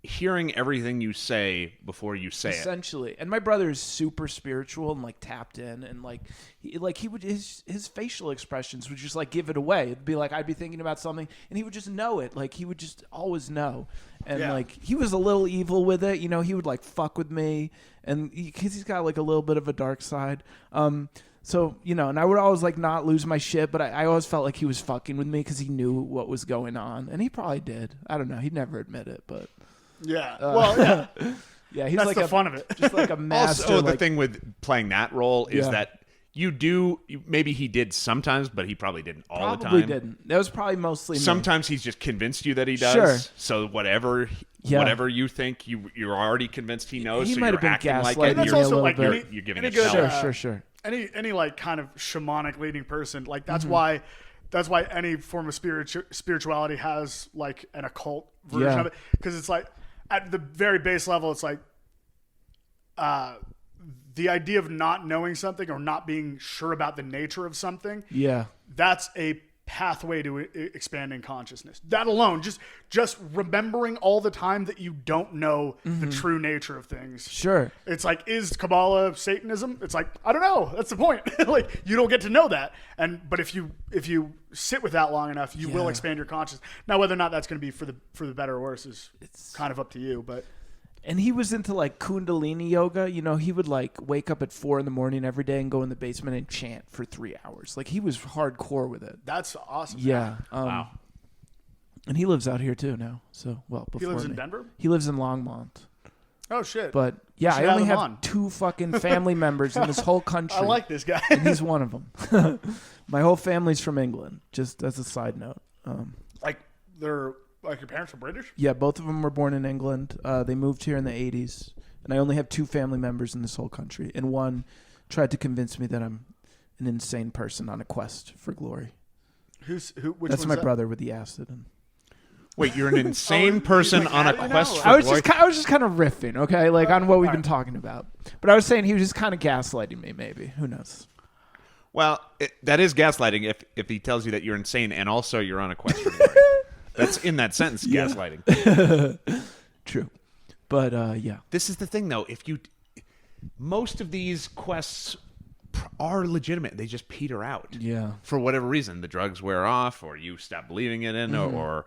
hearing everything you say before you say essentially. And my brother is super spiritual and like tapped in, and like he would his facial expressions would just like give it away. It'd be like I'd be thinking about something and he would just know it. Like he would just always know. And like he was a little evil with it, you know. He would like fuck with me, and because he's got like a little bit of a dark side. So, you know, and I would always like not lose my shit, but I always felt like he was fucking with me because he knew what was going on, and he probably did. I don't know. He'd never admit it, but. Yeah. Well, yeah. Yeah, he's that's like the fun of it. Just like a master. Also, the thing with playing that role is that maybe he did sometimes, but he probably didn't all the time. Probably didn't. That was probably mostly me. Sometimes he's just convinced you that he does. Sure. So whatever you think, you're already convinced he knows. He so might you're have been acting like gaslighting it. me a little like bit. You're giving it good, Sure. Any like kind of shamanic leading person, like that's why any form of spirituality has like an occult version of it, because it's like. at the very base level, it's like the idea of not knowing something or not being sure about the nature of something. Yeah. That's a pathway to expanding consciousness. That alone, just remembering all the time that you don't know the true nature of things. Sure. It's like, is Kabbalah Satanism? It's like, I don't know. That's the point. Like, you don't get to know that. But if you sit with that long enough, you will expand your consciousness. Now, whether or not that's going to be for the better or worse is kind of up to you. But And he was into like Kundalini yoga. You know, he would like wake up at 4 a.m. every day and go in the basement and chant for 3 hours. Like he was hardcore with it. that's awesome. Yeah. Wow. And he lives out here too now. So, well, before He lives in me. Denver? He lives in Longmont. Oh, shit. But yeah, should I only have him have on. 2 fucking family members in this whole country. I like this guy. And he's one of them. My whole family's from England, just as a side note. Like, they're... Like your parents are British? Yeah, both of them were born in England. They moved here in the 80s. And I only have 2 family members in this whole country. And one tried to convince me that I'm an insane person on a quest for glory. Which That's my brother with the acid. And Wait, you're an insane person like on a that, you quest know? for I was glory? just kind of riffing, okay, like on what we've been talking about. But I was saying he was just kind of gaslighting me, maybe. Who knows? Well, that is gaslighting if he tells you that you're insane and also you're on a quest for glory. That's in that sentence, gaslighting. True. But yeah. This is the thing, though. Most of these quests are legitimate. They just peter out. Yeah. For whatever reason, the drugs wear off, or you stop believing it in, or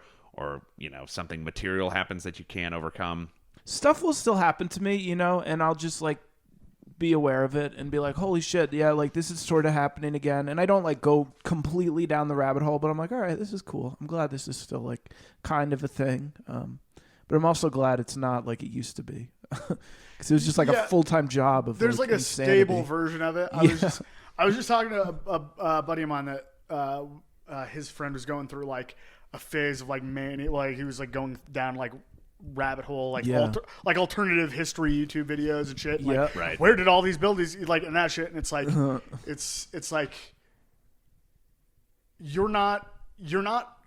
something material happens that you can't overcome. Stuff will still happen to me, and I'll just like be aware of it and be like, holy shit, yeah, like this is sort of happening again. And I don't like go completely down the rabbit hole, but I'm like, all right, this is cool. I'm glad this is still like kind of a thing. But I'm also glad it's not like it used to be. Because it was just like a full-time job of There's like a insanity. stable version of it. I was just talking to a buddy of mine that his friend was going through like a phase of like mania, like he was like going down like rabbit hole, like like alternative history YouTube videos and shit. Like, right. Where did all these buildings like and that shit? And it's like it's like you're not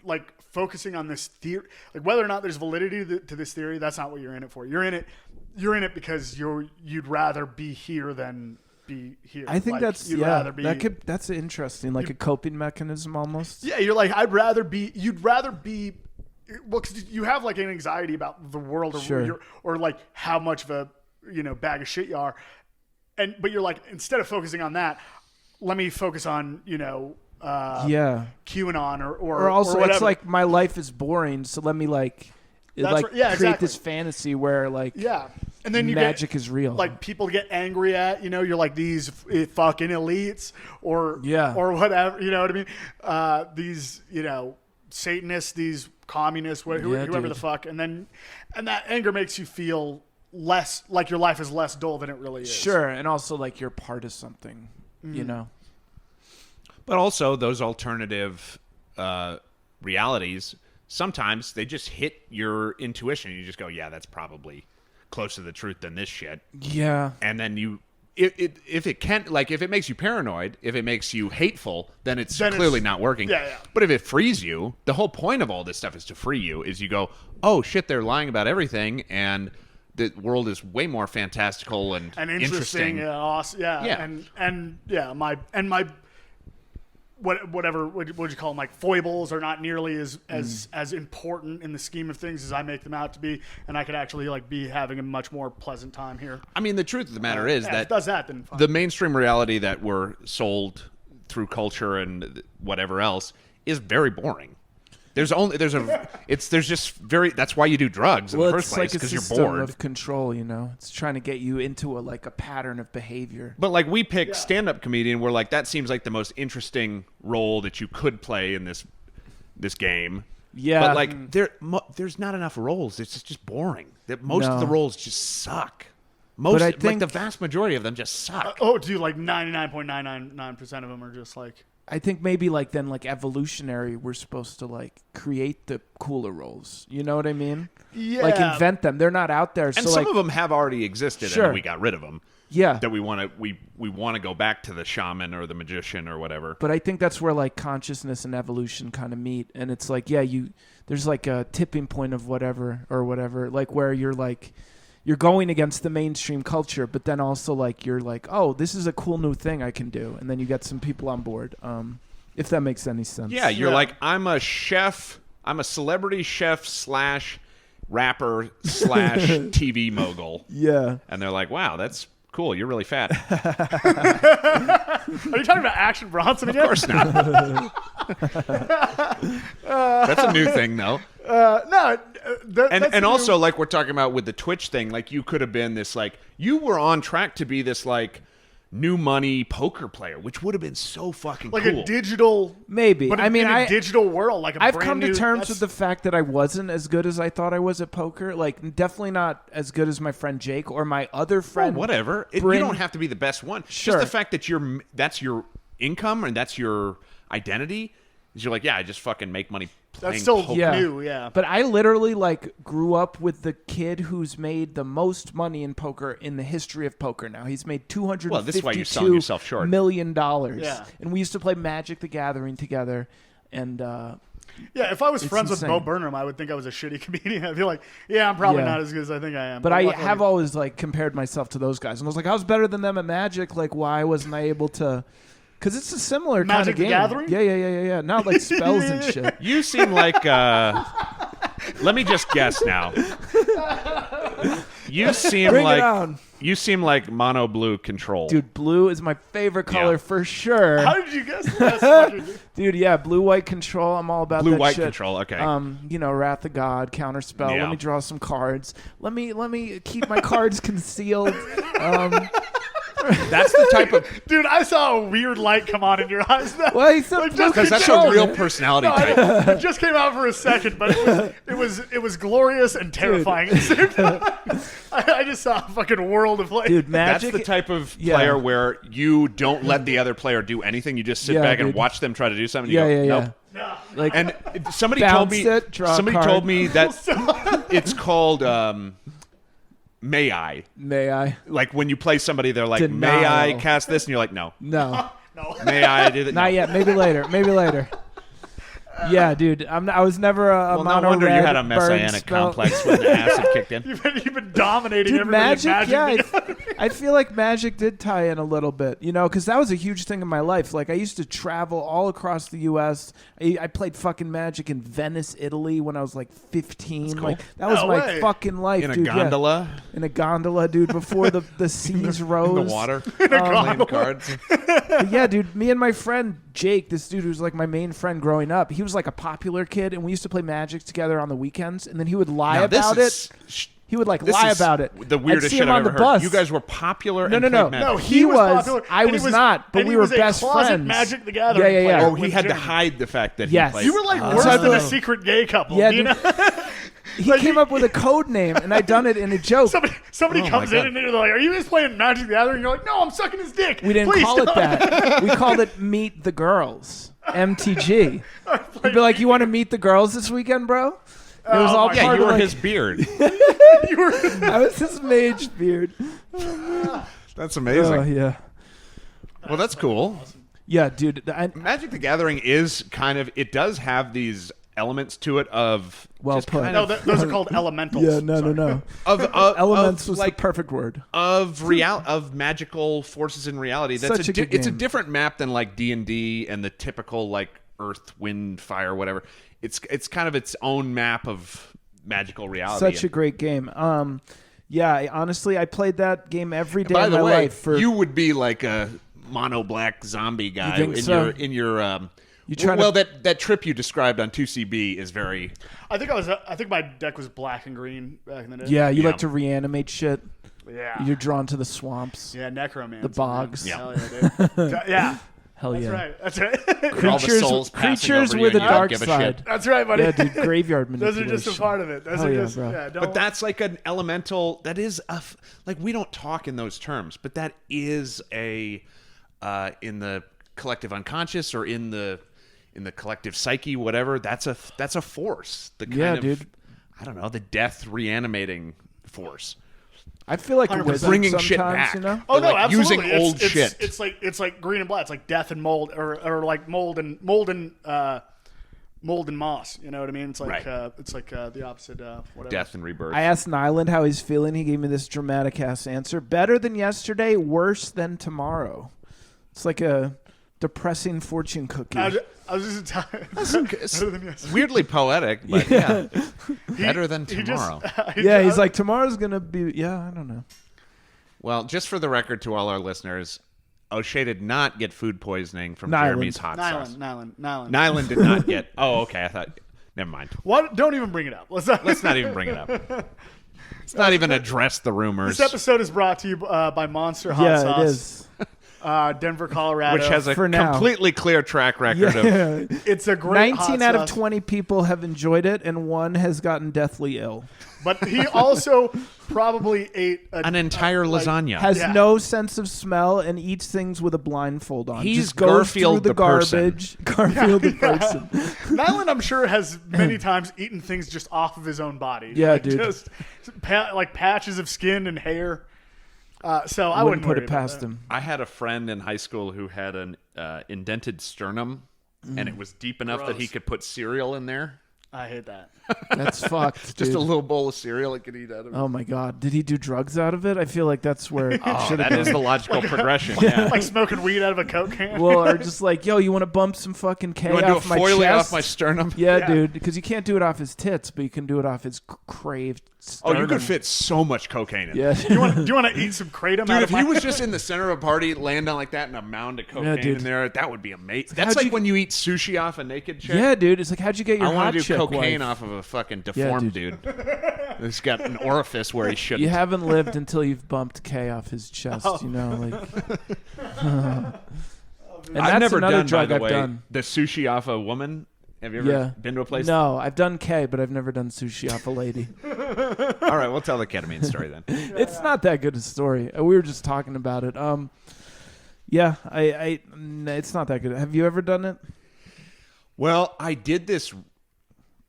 like focusing on this theory, like whether or not there's validity to this theory. That's not what you're in it for. You're in it because you'd rather be here than be here. I think like, that's interesting, like a coping mechanism almost. Yeah, you're like you'd rather be. Well, because you have like an anxiety about the world, or like how much of a bag of shit you are, but you're like, instead of focusing on that, let me focus on QAnon or also or whatever. it's like my life is boring, so let me create this fantasy where like and then magic is real. Like people get angry at you're like these fucking elites or whatever, you know what I mean? These Satanists, these communists, whoever the fuck, and that anger makes you feel less like your life is less dull than it really is. Sure, and also like you're part of something, But also those alternative realities, sometimes they just hit your intuition. You just go, yeah, that's probably closer to the truth than this shit. Yeah. And then if it makes you paranoid, if it makes you hateful, then it's clearly not working. Yeah. But if it frees you, the whole point of all this stuff is to free you, is you go, oh shit, they're lying about everything, and the world is way more fantastical and interesting. Yeah, awesome. Yeah. My whatever would you call them, like foibles are not nearly as important in the scheme of things as I make them out to be, and I could actually like be having a much more pleasant time here. I mean, the truth of the matter is that if it does that, then fine. The mainstream reality that we're sold through culture and whatever else is very boring. That's why you do drugs in the first place, because you're bored. Of control, it's trying to get you into a pattern of behavior. But like we pick stand-up comedian, we're like, that seems like the most interesting role that you could play in this game. Yeah, but like there's not enough roles. It's just boring. Most of the roles just suck. Like the vast majority of them just suck. Dude, like 99.999% of them are just like. I think maybe evolutionary, we're supposed to create the cooler roles. You know what I mean? Yeah. Like invent them. They're not out there. And so some of them have already existed, and we got rid of them. Yeah. That we want to go back to the shaman or the magician or whatever. But I think that's where consciousness and evolution kind of meet, and it's there's like a tipping point of whatever, like where you're going against the mainstream culture, but then also like you're like, oh, this is a cool new thing I can do, and then you get some people on board. If that makes any sense. Yeah, you're like, I'm a chef. I'm a celebrity chef / rapper / TV mogul. Yeah. And they're like, wow, that's cool. You're really fat. Are you talking about Action Bronson again? Of course not. That's a new thing, though. No. And also, like we're talking about with the Twitch thing, like you could have been this, like, you were on track to be this, like, new money poker player, which would have been so fucking like cool. a digital, maybe. But I mean, in a digital world, like I've come to terms with the fact that I wasn't as good as I thought I was at poker. Like, definitely not as good as my friend Jake or my other friend. Well, whatever. You don't have to be the best one. Sure. Just the fact that that's your income and that's your identity. Is you're like, yeah, I just fucking make money playing That's still poker. new, yeah. But I literally like grew up with the kid who's made the most money in poker in the history of poker. Now he's made Well, this is why you're selling yourself short. $252 million. Yeah. And we used to play Magic the Gathering together. And yeah, if I was friends insane. with Bo Burnham, I would think I was a shitty comedian. I'd be like, yeah, I'm probably not as good as I think I am. But I luckily- have always like compared myself to those guys, and I was like, I was better than them at Magic. Like, why wasn't I able to? Because it's a similar kind Magic of the game. Gathering? Yeah. Not like spells and shit. You seem like let me just guess now. You seem Bring like it on. you seem like mono blue control. Dude, blue is my favorite color Yeah. for sure. How did you guess that? That's fucking- Dude, yeah, blue white control. I'm all about Blue that white shit. control, okay. Wrath of God, counterspell. Yeah. Let me draw some cards. Let me keep my cards concealed. That's the type of Dude, I saw a weird light come on in your eyes. Well, he said Like, blue just because that's control. a real personality type. It just came out for a second, but it was glorious and terrifying at the same time. I just saw a fucking world of like. Dude, That's Magic. the type of Yeah. player where you don't let the other player do anything. You just sit Yeah, back and dude. watch them try to do something. You Yeah, go, yeah. nope. Like, And somebody Bounce told me. it, draw a somebody card. told me that it's called "May I." may I? Like when you play somebody, they're like, "May I Denial. cast this?" And you're like, "No." No. No. May I do that? Not yet. Maybe later. Yeah, dude. I was never a Well, no mono wonder you red had a burn messianic spell. complex when the acid kicked in. You've been dominating Dude, everybody. Magic, Magic. yeah. I feel like Magic did tie in a little bit, because that was a huge thing in my life. Like, I used to travel all across the U.S. I played fucking Magic in Venice, Italy when I was like 15. cool. Like, that was No my way. fucking life, In a dude. Yeah. gondola, In a gondola, dude, before the seas rose. in the water, playing cards. But yeah, dude, me and my friend Jake, this dude who's like my main friend growing up, he was like a popular kid, and we used to play Magic together on the weekends, and then he would lie Now, this about is- it. He would like This lie is about it. The weirdest I'd see shit him I've on the ever bus. heard. You guys were popular. No, and no, played no. Magic. No, He was. popular, I and he was not, but and we he were was a best closet friends. Magic the Gathering. Yeah, yeah, yeah. player Oh, he had to legitimately. hide the fact that Yes. he played. You were like worse So than the- a secret gay couple. Yeah, you dude. know? He came up with a code name, and I done it in a joke. Somebody Oh, comes my in God. and they're like, "Are you guys playing Magic the Gathering?" You're like, "No, I'm sucking his dick." We didn't Please call it don't." that. We called it Meet the Girls. MTG. He'd be like, "You want to meet the girls this weekend, bro?" It was all my Yeah, part you of were like, his beard. You were- I was his mage beard. That's amazing. Oh yeah, Well, that's cool. yeah, dude. Magic the Gathering is kind of, it does have these elements to it of Well just put. kind No, of, those are called elementals. Yeah, no. of Elements of, was like the perfect word. of magical forces in reality. That's Such a good it's a game. different map than like D&D and the typical like Earth, Wind, Fire, whatever. It's kind of its own map of magical reality. Such a great game. Yeah, honestly, I played that game every day By of the my way, life. For you would be like a mono black zombie guy think in so? your You trying well, to- that trip you described on 2CB is very I think my deck was black and green back in the day. yeah, you Yeah. like to reanimate shit. Yeah. You're drawn to the swamps. Yeah, necromancy. The bogs. Man. Yeah. Hell yeah, dude. Yeah. Hell That's yeah. right. That's right. all the souls passing creatures over you with a and you don't dark give a side. shit. That's right, buddy. Yeah, dude, graveyard Those manipulation. are just a part of it. Those Hell are yeah, just bro. don't, But that's like an elemental. That is like we don't talk in those terms, but that is a in the collective unconscious or in the collective psyche, whatever. That's a force. The kind Yeah, of, dude. I don't know, the death reanimating force. I feel like a 100%. wizard Bringing sometimes, shit back. you know? Oh no, like absolutely. using old it's, shit. It's like green and black. It's like death and mold, or like mold and mold and moss. You know what I mean? It's like Right. it's like the opposite. Whatever. Death and rebirth. I asked Nyland how he's feeling. He gave me this dramatic ass answer: better than yesterday, worse than tomorrow. It's like a depressing fortune cookie. I was just It's weirdly poetic, but yeah. Better than tomorrow. He's like, tomorrow's gonna be. Yeah, I don't know. Well, just for the record to all our listeners, O'Shea did not get food poisoning from Nyland. Jeremy's hot sauce. Nyland. Nyland did not get. Oh, okay. I thought. Never mind. What? Don't even bring it up. Let's not even bring it up. Let's not even address the rumors. This episode is brought to you by Monster Hot Sauce. Yeah, it is. Denver, Colorado. Which has a completely clear track record of. It's a great 19 hot out of sauce. 20 people have enjoyed it, and one has gotten deathly ill. But he also probably ate An entire lasagna. Has no sense of smell and eats things with a blindfold on. He's Just goes Garfield through the person. garbage. Garfield the person. Nyland, I'm sure, has many times eaten things just off of his own body. Yeah, like, dude. Just like patches of skin and hair. So I Wouldn't wouldn't put worry it about past that. him. I had a friend in high school who had an indented sternum, and it was deep enough that he Gross. could put cereal in there. I hate that. That's fucked, Just dude. a little bowl of cereal he could eat out of it. Oh my god. Did he do drugs out of it? I feel like that's where it Oh, should have that is gone. the logical progression. Yeah. Like smoking weed out of a Coke can. Well, or just like, yo, you want to bump some fucking K You want to do a off my foilie chest? off my sternum? Yeah, Yeah. dude, because you can't do it off his tits, but you can do it off his craved Oh, sternum. you could fit so much cocaine in. Yeah. do you want to eat some kratom Dude, out if of he my was just in the center of a party, laying down like that, and a mound of cocaine dude. in there, that would be amazing. how'd That's like you- when you eat sushi off a naked chick. Yeah, dude. It's like, how'd you get your I hot want to do chick cocaine wife? off of a fucking deformed dude. dude. He's got an orifice where he shouldn't. You haven't lived until you've bumped K off his chest, you know, like. And that's I've never another done, drug by the I've way, done. the sushi off a woman. Have you ever Yeah. been to a place? No, I've done K, but I've never done sushi off a lady. All right, we'll tell the ketamine story then. It's not that good a story. We were just talking about it. Yeah, it's not that good. Have you ever done it? Well, I did this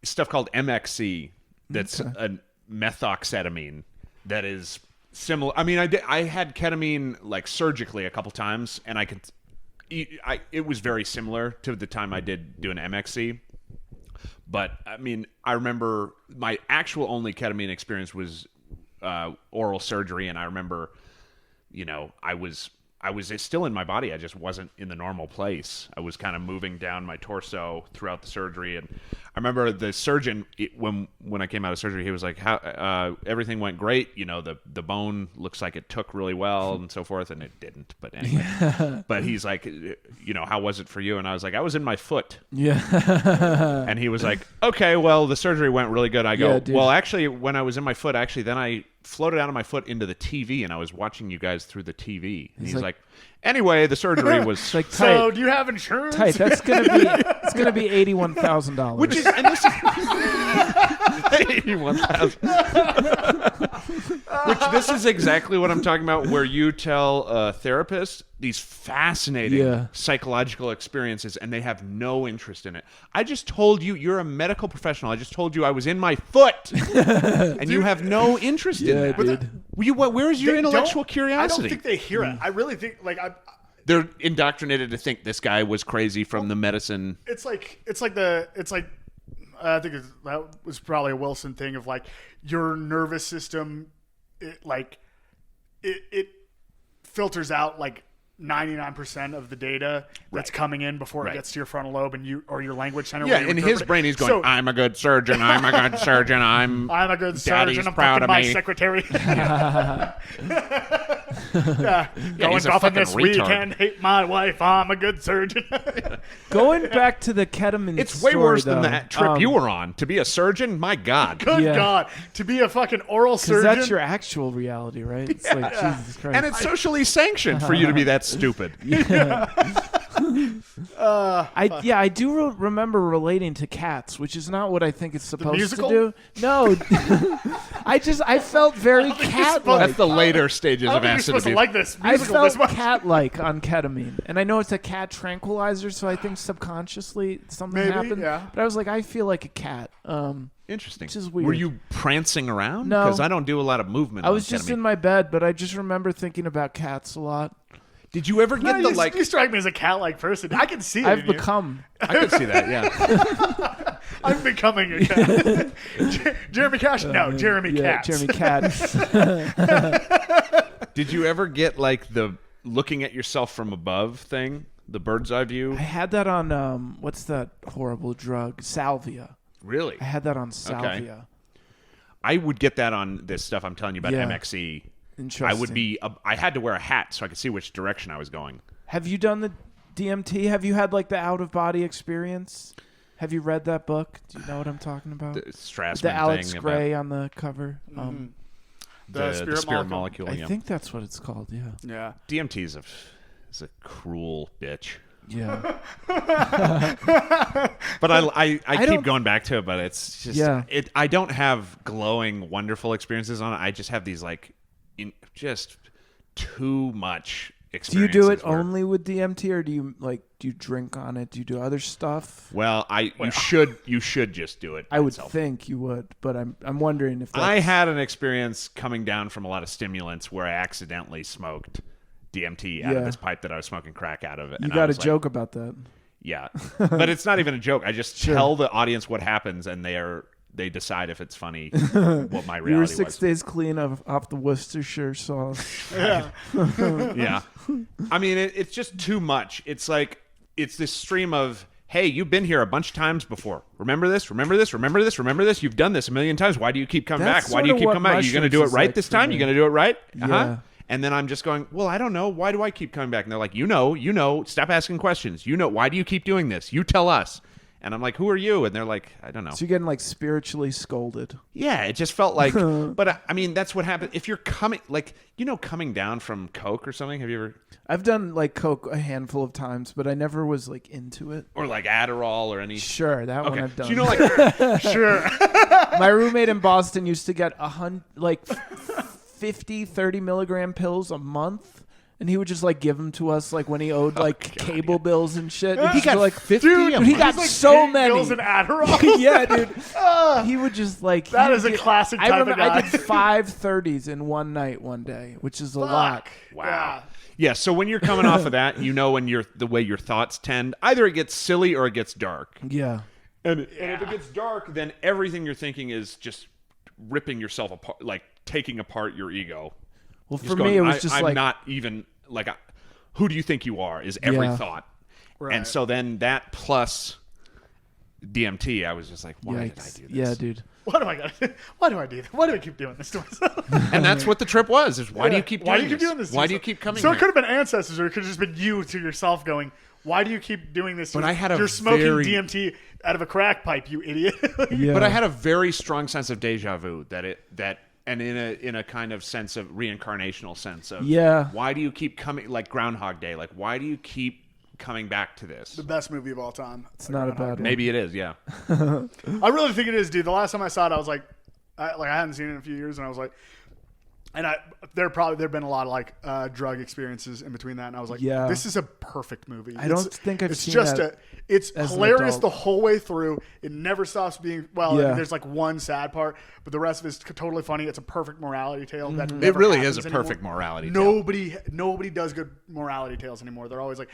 stuff called MXC. That's a methoxetamine that is similar. I mean, I had ketamine like surgically a couple times, and it was very similar to the time I did do an MXC. But I mean, I remember my actual only ketamine experience was oral surgery, and I remember, I was still in my body. I just wasn't in the normal place. I was kind of moving down my torso throughout the surgery, and I remember the surgeon when I came out of surgery, he was like, "How everything went great. The bone looks like it took really well, and so forth." And it didn't, but anyway. But he's like, "How was it for you?" And I was like, "I was in my foot." Yeah. And he was like, "Okay, well, the surgery went really good." I go, Yeah, dude. "Well, actually, when I was in my foot, then I floated out of my foot into the TV, and I was watching you guys through the TV." And he's like, "Anyway, the surgery was It's like, So tight. do you have insurance? Tight. That's it's gonna be $81,000. which is and this is 81,000. Which this is exactly what I'm talking about, where you tell a therapist these fascinating psychological experiences, and they have no interest in it. I just told you, you're a medical professional. I just told you I was in my foot, and you have no interest in that. dude. Where is your They intellectual don't- curiosity? I don't think they hear it. I really think They're indoctrinated to think this guy was crazy from the medicine. it's like I think that was probably a Wilson thing of like your nervous system, it filters out like 99% of the data that's coming in before it gets to your frontal lobe and your language center. Yeah, where you in his interpret it. brain, he's going, So, "I'm a good surgeon. I'm a good surgeon. I'm a good Daddy's surgeon. I'm proud fucking of my me." secretary. Going he's a golfing fucking this retard. weekend. Hate my wife. I'm a good surgeon. Going back to the ketamine It's way story, worse than though, that trip you were on. To be a surgeon, my God. Good Yeah. God, to be a fucking oral Because surgeon. that's your actual reality, right? It's like, Jesus Christ. And it's socially sanctioned for you to be that stupid. I do remember relating to Cats, which is not what I think it's supposed musical? to do. No, I felt very cat-like. That's the later stages I of don't think you're acid supposed to abuse. like this I musical this felt much. cat-like on ketamine, and I know it's a cat tranquilizer, so I think subconsciously something Maybe, happened. yeah. But I was like, I feel like a cat. Interesting. Which is weird. Were you prancing around? No. Because I don't do a lot of movement. I on was just ketamine. in my bed, but I just remember thinking about cats a lot. Did you ever get the you strike me as a cat-like person. I can see it. I've become. I could see that. Yeah. I'm becoming a cat. Jeremy Cash? No, Jeremy Katz. Jeremy Katz. Did you ever get like the looking at yourself from above thing, the bird's eye view? I had that on what's that horrible drug? Salvia. Really? I had that on Salvia. Okay. I would get that on this stuff I'm telling you about MXE. Interesting. I had to wear a hat so I could see which direction I was going. Have you done the DMT? Have you had like the out of body experience? Have you read that book? Do you know what I'm talking about? The Strassman the Alex thing Gray on the cover. The spirit molecule. I think that's what it's called. Yeah. Yeah. DMT is a cruel bitch. Yeah. But I keep going back to it, but it's just I don't have glowing, wonderful experiences on it. I just have these just too much experiences. Do you do it only with DMT, or do you drink on it? Do you do other stuff? Well, you should just do it. I would think you would, but I'm wondering if I had an experience coming down from a lot of stimulants where I accidentally smoked DMT out of this pipe that I was smoking crack out of it. You got a joke about that. Yeah, but it's not even a joke. I just tell the audience what happens, and they decide if it's funny what my reality was. You were 6 days clean off the Worcestershire sauce. Yeah. Yeah. I mean, it's just too much. It's like, it's this stream of, hey, you've been here a bunch of times before. Remember this? Remember this? Remember this? Remember this? You've done this a million times. Why do you keep coming back? Why do you keep coming back? Are you going to do it right this time? You going to do it right? Yeah. And then I'm just going, well, I don't know. Why do I keep coming back? And they're like, you know, stop asking questions. You know, why do you keep doing this? You tell us. And I'm like, who are you? And they're like, I don't know. So you're getting like spiritually scolded. Yeah, it just felt like, but I mean, that's what happened. If you're coming, like, coming down from Coke or something, have you ever? I've done like Coke a handful of times, but I never was like into it. Or like Adderall or any. Sure, that one I've done. So like, Sure. My roommate in Boston used to get 30 milligram pills a month. And he would just like give them to us like when he owed cable bills and shit. And he got like 50. Dude, he got so many. Pills and Adderall. Yeah, dude. He would just like. That is a classic type of guy. I did 5 30s in one night one day, which is a lot. Wow. Yeah. So when you're coming off of that, when the way your thoughts tend, either it gets silly or it gets dark. Yeah. And if it gets dark, then everything you're thinking is just ripping yourself apart, like taking apart your ego. Well, for me, it was just I'm not even like, who do you think you are? Is every thought, right. And so then that plus DMT, I was just like, why did I do this? Yeah, dude. Why do I do this? Why do I keep doing this to myself? And that's what the trip was. Is why do you keep doing this? Why do you keep coming? So here? it could have been ancestors, or it could have just been you to yourself going, why do you keep doing this? But you're smoking DMT out of a crack pipe, you idiot. Yeah. But I had a very strong sense of deja vu and in a kind of sense of reincarnational sense of why do you keep coming, like Groundhog Day, like why do you keep coming back to this? The best movie of all time. It's not a bad one. Maybe it is, yeah. I really think it is, dude. The last time I saw it, I was like I hadn't seen it in a few years, and I was like, and there've been a lot of drug experiences in between that, and I was like, this is a perfect movie. I don't think I've seen that. It's hilarious the whole way through. It never stops being I mean, there's like one sad part, but the rest of it's totally funny. It's a perfect morality tale. That it really is a anymore. perfect morality tale. Nobody does good morality tales anymore. They're always like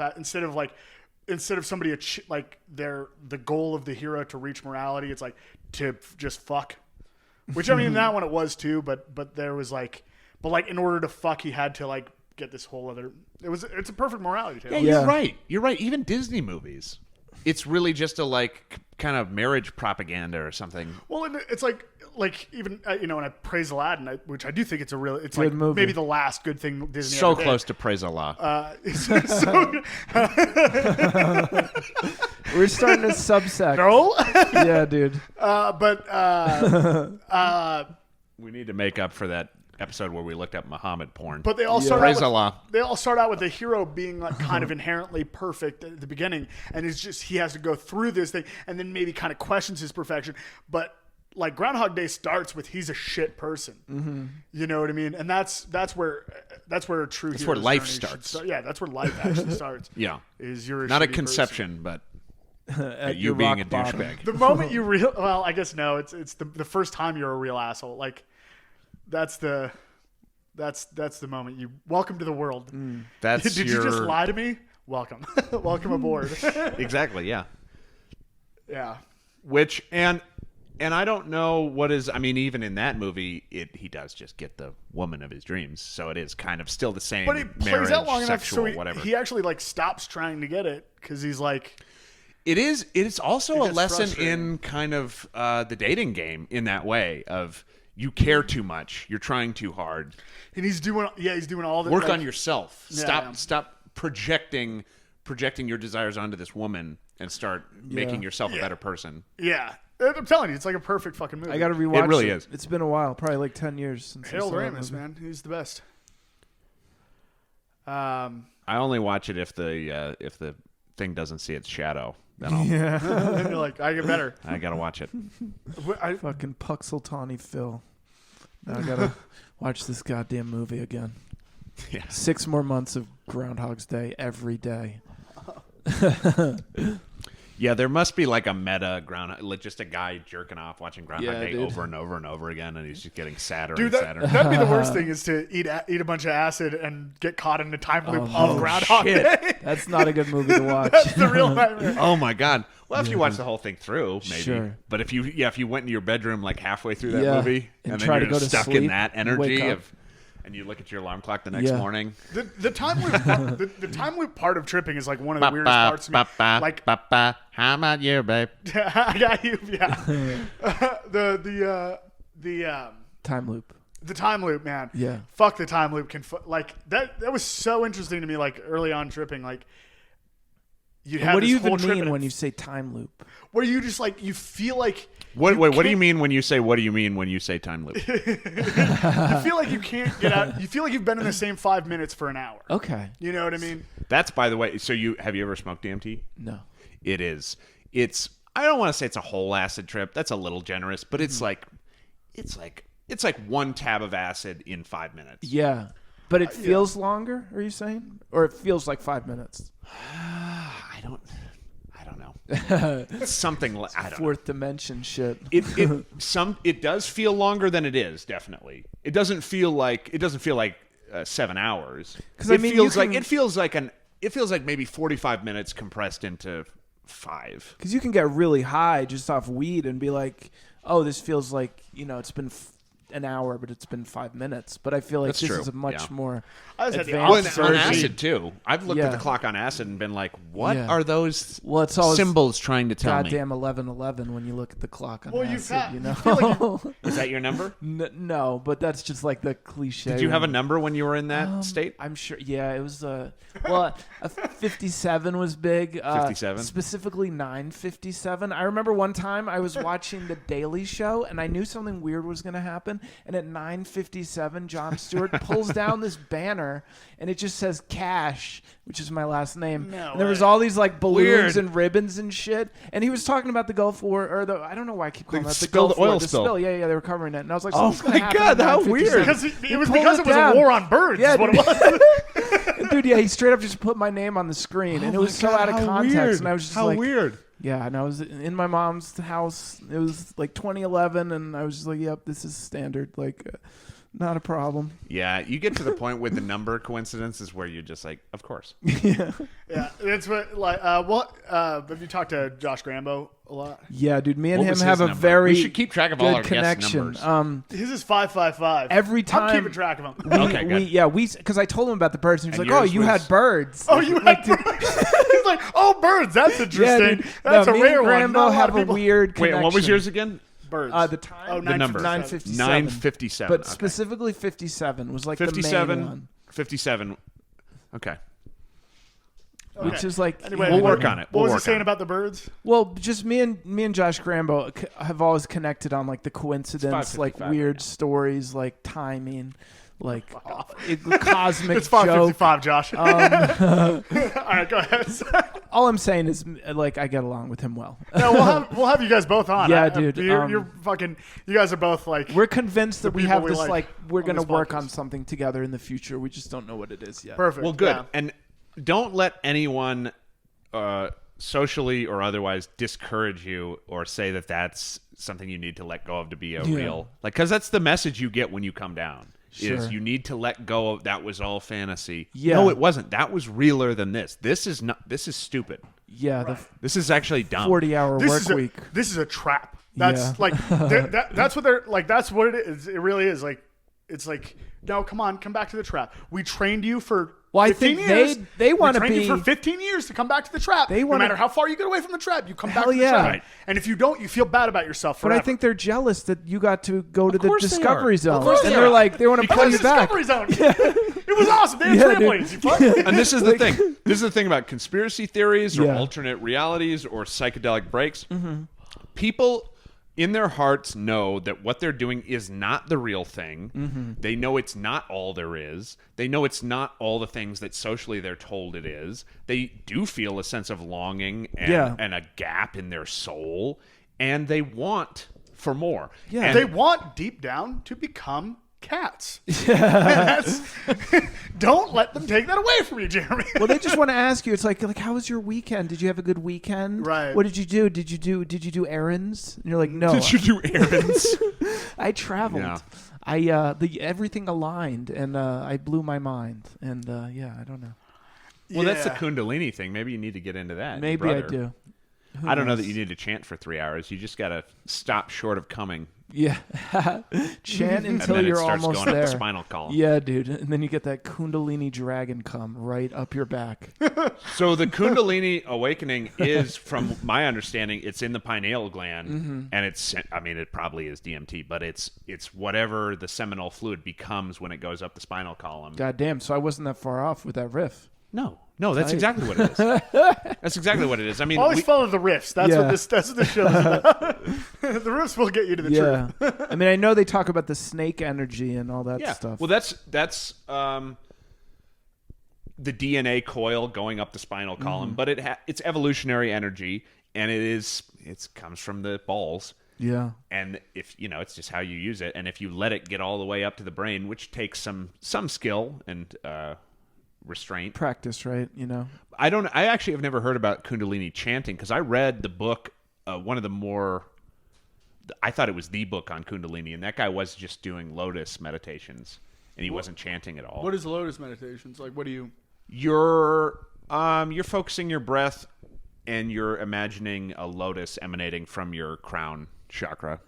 instead of somebody the goal of the hero to reach morality, it's like to just fuck. Which I mean, in that one it was too, but there was in order to fuck, he had to get this whole other. It's a perfect morality tale. Yeah, you're right. Even Disney movies, it's really just a kind of marriage propaganda or something. Well, it's like even when I praise Aladdin, which I do think it's good like movie. Maybe the last good thing Disney so ever did. Close to praise Allah. We're starting a subsect. No? Yeah, dude. We need to make up for that episode where we looked up Muhammad porn. But they all start praise out with, Allah. They all start out with the hero being kind of inherently perfect at the beginning, and it's just he has to go through this thing, and then maybe kind of questions his perfection. But Groundhog Day starts with he's a shit person. Mm-hmm. You know what I mean? And that's where a true. That's where life starts. Yeah, that's where life actually starts. Yeah, is you're not a conception, person. But you being a douchebag. The moment you I guess no, it's the first time you're a real asshole. That's the. That's the moment. You welcome to the world. That's Did you just lie to me? Welcome. Welcome aboard. Exactly, yeah. Yeah. Which and I don't know what is. I mean, even in that movie, he does just get the woman of his dreams. So it is kind of still the same. But he plays marriage, that long enough, sexual, so whatever. he actually like stops trying to get it because he's like. It is. It's also a gets lesson frustrating. in kind of the dating game in that way of you care too much, you're trying too hard. And he's doing all the Work on yourself. Yeah. Stop projecting your desires onto this woman and start making yourself a better person. Yeah. I'm telling you, it's like a perfect fucking movie. I got to rewatch it. It really is. It's been a while, probably like 10 years since I saw Harold that Ramis, movie. man. He's the best. I only watch it if the thing doesn't see its shadow. Then I'll, Then you're like, I get better. I gotta watch it. Fucking Puxeltawny Phil. Now I got to watch this goddamn movie again. Yeah. 6 more months of Groundhog's Day every day. Yeah, there must be like a meta like just a guy jerking off watching Groundhog Day dude. over and over and over again, and he's just getting sadder Dude, and sadder. that'd be the worst thing is to eat a bunch of acid and get caught in a time loop Oh, of Groundhog shit. Day. That's not a good movie to watch. That's the real nightmare. Oh my god! Well, if you watch the whole thing through, maybe. Sure. But if you went into your bedroom like halfway through that Yeah, movie, and and try then to you're go to stuck sleep, in that energy wake up. and you look at your alarm clock the next morning. The time loop, the time loop part of tripping is like one of the weirdest parts to me. Like, how about you, babe? I got you. Yeah. Time loop. The time loop, man. Yeah. Fuck the time loop. Like that was so interesting to me. Like early on tripping, like you'd have What do this you whole even trip mean and when you say time loop? where you just like you feel like What do you can't- mean when you say what do you mean when you say time loop? you feel like you can't get out. You feel like you've been in the same 5 minutes for an hour. Okay. You know what I mean? That's, by the way. So have you ever smoked DMT? No. It is. It's. I don't want to say it's a whole acid trip. That's a little generous, but it's like one tab of acid in 5 minutes. Yeah. But it feels longer, are you saying? Or it feels like 5 minutes? I don't know. It's something like I don't know. Fourth dimension shit. It does feel longer than it is. Definitely, it doesn't feel like 7 hours. 'Cause, I mean, it feels like maybe 45 minutes compressed into 5. Because you can get really high just off weed and be like, oh, this feels like, it's been an hour, but it's been 5 minutes. But I feel like That's this true. is a much more I just had the advanced opposite. On version. acid too. I've looked at Yeah. the clock on acid and been like, what Yeah. are those Well, it's always symbols trying to tell me? goddamn 11:11 when you look at the clock on Well, you've acid, had- you know? you feel like Is that your number? No, but that's just like the cliche. Did you have a number when you were in that state? I'm sure. Yeah, it was a 57 was big. 57? Specifically 9:57. I remember one time I was watching The Daily Show and I knew something weird was going to happen. And at 9:57, Jon Stewart pulls down this banner and it just says Cash, which is my last name. No and there was way. all these like balloons Weird. and ribbons and shit. And he was talking about the Gulf War, or I don't know why I keep calling The that the spilled Gulf War. oil The spill. Yeah, they were covering it. And I was like, Oh something's gonna my happen God, at how 9:57. weird. because it was pulled because it it was down. a war on birds. Yeah, is what it dude. was. And dude, yeah, he straight up just put my name on the screen, and it was so out of context. And I was just how like, weird. yeah. And I was in my mom's house. It was like 2011, and I was just like, yep, this is standard. Like, not a problem. Yeah, you get to the point with the number coincidences where you're just like, of course. Yeah, that's what. Like, have you talked to Josh Grambo a lot? Yeah, dude, me and What him was have his a number? very We should keep track of all good our guest connection. numbers. His is 555. Every time I'm keeping track of him. Okay, good. because I told him about the birds, and he's And like, oh, yours you was- had birds. Oh, you had birds. He's like, oh, birds. That's Yeah, interesting. dude. That's no, a me rare and one. Grambo Not a lot have of a people. weird connection. Wait, what was yours again? Birds. The time. Oh, The number. 957. 957. 957. But specifically 57 was like the main 57. 57. Okay. which Okay. is like Anyway, We'll what- work on it. What We'll was work he saying on it. about the birds? well, just me and Josh Grambo have always connected on like the coincidence, like 5:55 weird right now. stories, like timing, like cosmic It's joke. 555, Josh. All right, go ahead. All I'm saying is like I get along with him well. No, we'll have you guys both on. Yeah, dude, You're fucking. You guys are both like. We're convinced that we people have we this like like we're on gonna this work podcast. on something together in the future. We just don't know what it is yet. Perfect. Well, good. Yeah. And don't let anyone socially or otherwise discourage you or say that that's something you need to let go of to be a real, like, because that's the message you get when you come down. is you need to let go of that was all fantasy. Yeah. No, it wasn't. That was realer than this. This is stupid. Yeah, This is actually dumb. 40-hour work week. This is a trap. That's like that's what they're like. That's what it is. It really is. Like it's like no, come back to the trap. We trained you for. Well, I 15 think years. they want to trained be you for 15 years to come back to the trap. No matter how far you get away from the trap, you come back to the trap. Right. And if you don't, you feel bad about yourself forever. But I think they're jealous that you got to go to the Discovery Zone, and they're like they want to pull you back. Discovery Zone. It was awesome. They had trampolines. You fuck. And this is the thing. This is the thing about conspiracy theories or alternate realities or psychedelic breaks. Mm-hmm. People in their hearts know that what they're doing is not the real thing. Mm-hmm. They know it's not all there is. They know it's not all the things that socially they're told it is. They do feel a sense of longing and a gap in their soul, and they want for more. Yeah. And They want deep down to become cats. Don't let them take that away from you, Jeremy. Well, they just want to ask you. It's like how was your weekend? Did you have a good weekend? Right. What did you do? Did you do errands? And you're like, no. Did you do errands? I traveled. Yeah. Everything aligned, and I blew my mind. And I don't know. Well, that's the Kundalini thing. Maybe you need to get into that. Maybe I brother. do. I don't know that you need to chant for 3 hours. You just got to stop short of coming. Yeah. Chant until and then you're it starts almost going there. up the spinal column. Yeah, dude. And then you get that Kundalini dragon come right up your back. So the Kundalini awakening is, from my understanding, it's in the pineal gland, and it probably is DMT, but it's whatever the seminal fluid becomes when it goes up the spinal column. God damn. So I wasn't that far off with that riff. No, that's exactly what it is. That's exactly what it is. I mean, always follow the riffs. That's what this show is about. The riffs will get you to the truth. I mean, I know they talk about the snake energy and all that stuff. Well, that's the DNA coil going up the spinal column, but it's evolutionary energy, and it comes from the balls. Yeah. And if it's just how you use it, and if you let it get all the way up to the brain, which takes some skill and restraint, practice, right? I actually have never heard about Kundalini chanting, because I read the book, one of the more, I thought it was the book on Kundalini, and that guy was just doing lotus meditations, and he wasn't chanting at all. What is lotus meditations? Like, what do you? You're focusing your breath, and you're imagining a lotus emanating from your crown chakra.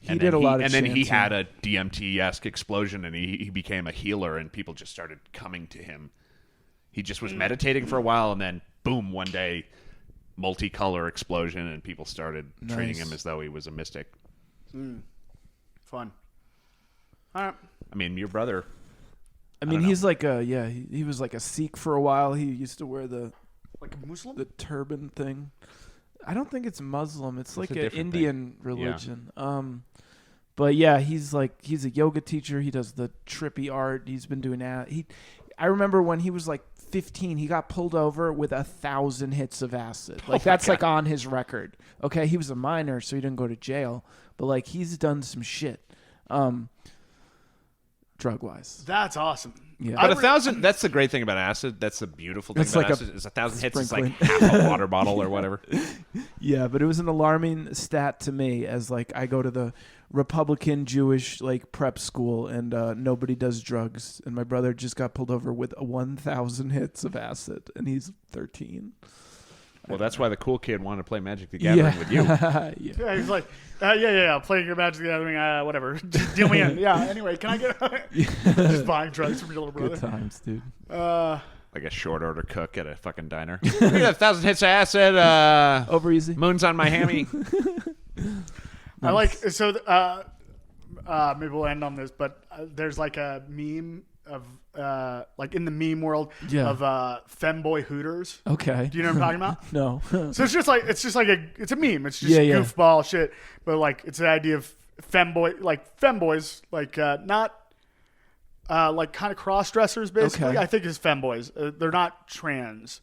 He did a lot of and then he chanting. had a DMT-esque explosion, and he became a healer, and people just started coming to him. He just was meditating for a while, and then, boom, one day, multicolor explosion, and people started treating him as though he was a mystic. Fun. All right. I mean, your brother... I mean, he's like he was like a Sikh for a while. He used to wear the Muslim? the turban thing. I don't think it's Muslim. It's like a an different Indian religion. But yeah, he's a yoga teacher. He does the trippy art. He's been doing that. I remember when he was like 15, he got pulled over with 1,000 hits of acid. Like that's like on his record. Okay, he was a minor, so he didn't go to jail. But like he's done some shit, drug wise. That's awesome. Yeah. But 1,000, that's the great thing about acid. That's the beautiful thing about acid. Is 1,000 hits is like half a water bottle or whatever. Yeah, but it was an alarming stat to me, as like I go to the Republican Jewish like prep school, and nobody does drugs, and my brother just got pulled over with 1,000 hits of acid, and he's 13. Well, that's why the cool kid wanted to play Magic the Gathering with you. Yeah, he's like, playing your Magic the Gathering, whatever. Just deal me in. Yeah, anyway, can I get just buying drugs from your little brother? Good times, dude. Like a short order cook at a fucking diner. We got 1,000 hits of acid. Over easy. Moon's on my hammy. I like, so maybe we'll end on this, but there's like a meme of like in the meme world of femboy Hooters. Okay. Do you know what I'm talking about? No. So it's just like it's a meme. It's just goofball shit, but like it's the idea of femboys, like not like kind of cross dressers basically. Okay. I think it's femboys. They're not trans.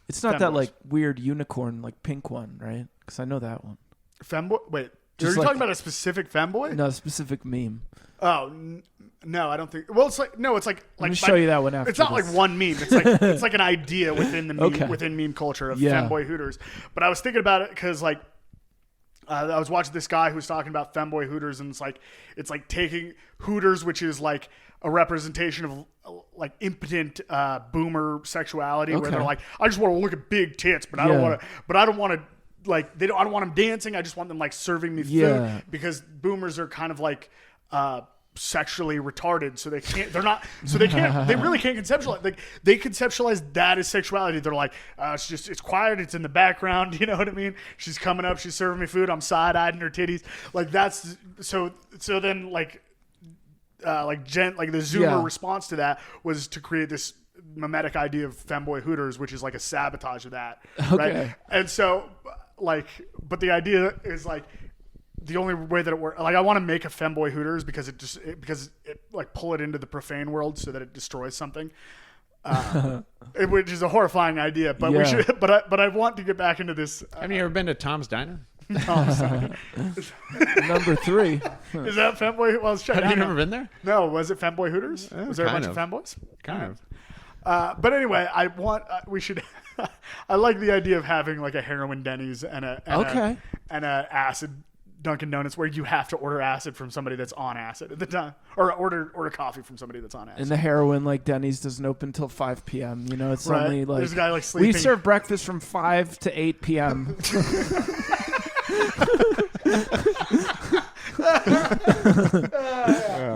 It's not femboys. that like weird unicorn like pink one, right? Because I know that one. Femboy? Wait, Just are you like- talking about a specific femboy? No, a specific meme. Oh. No, I don't think. Well, it's like Let me show you that one after. It's not this. like one meme. It's like an idea within the meme, Okay. within meme culture of Yeah. femboy Hooters. But I was thinking about it because like I was watching this guy who was talking about femboy Hooters, and it's like taking Hooters, which is like a representation of like impotent boomer sexuality, where they're like, I just want to look at big tits, but I don't want to like I don't want them dancing. I just want them like serving me food, because boomers are kind of like sexually retarded, so they really can't conceptualize. Like they conceptualize that as sexuality. They're like, it's quiet, it's in the background, you know what I mean? She's coming up, she's serving me food, I'm side-eyeing her titties. Like that's so then like the Zoomer response to that was to create this mimetic idea of femboy Hooters, which is like a sabotage of that. Right? And so like, but the idea is like, the only way that it works, like I want to make a femboy Hooters because it like pull it into the profane world so that it destroys something, which is a horrifying idea. But we should. But I want to get back into this. Have you ever been to Tom's Diner? Tom's Diner. Number 3. Is that femboy? Well, have you never been there? No. Was it femboy Hooters? Was there a bunch of femboys? Kind of. But anyway, I want. We should. I like the idea of having like a heroin Denny's and a acid Dunkin' Donuts, where you have to order acid from somebody that's on acid at the time, or order coffee from somebody that's on acid. And the heroin, like Denny's, doesn't open till 5 p.m. You know, it's only like there's a guy like sleeping. We serve breakfast from 5 to 8 p.m.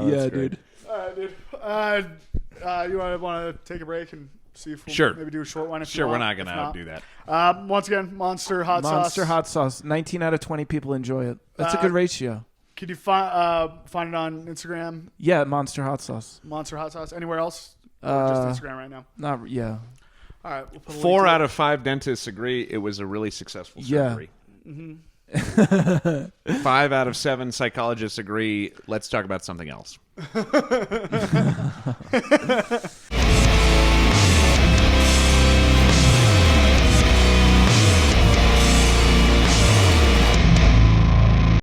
Yeah, dude. You want to take a break and see if we'll maybe do a short one? Sure, we're not going to do that. Once again, Monster Hot Sauce. Monster Hot Sauce. 19 out of 20 people enjoy it. That's a good ratio. Could you find it on Instagram? Yeah, Monster Hot Sauce. Monster Hot Sauce. Anywhere else? Or just Instagram right now? Yeah. All right. We'll put 4 out of 5 dentists agree it was a really successful surgery. Yeah. Mm-hmm. 5 out of 7 psychologists agree. Let's talk about something else.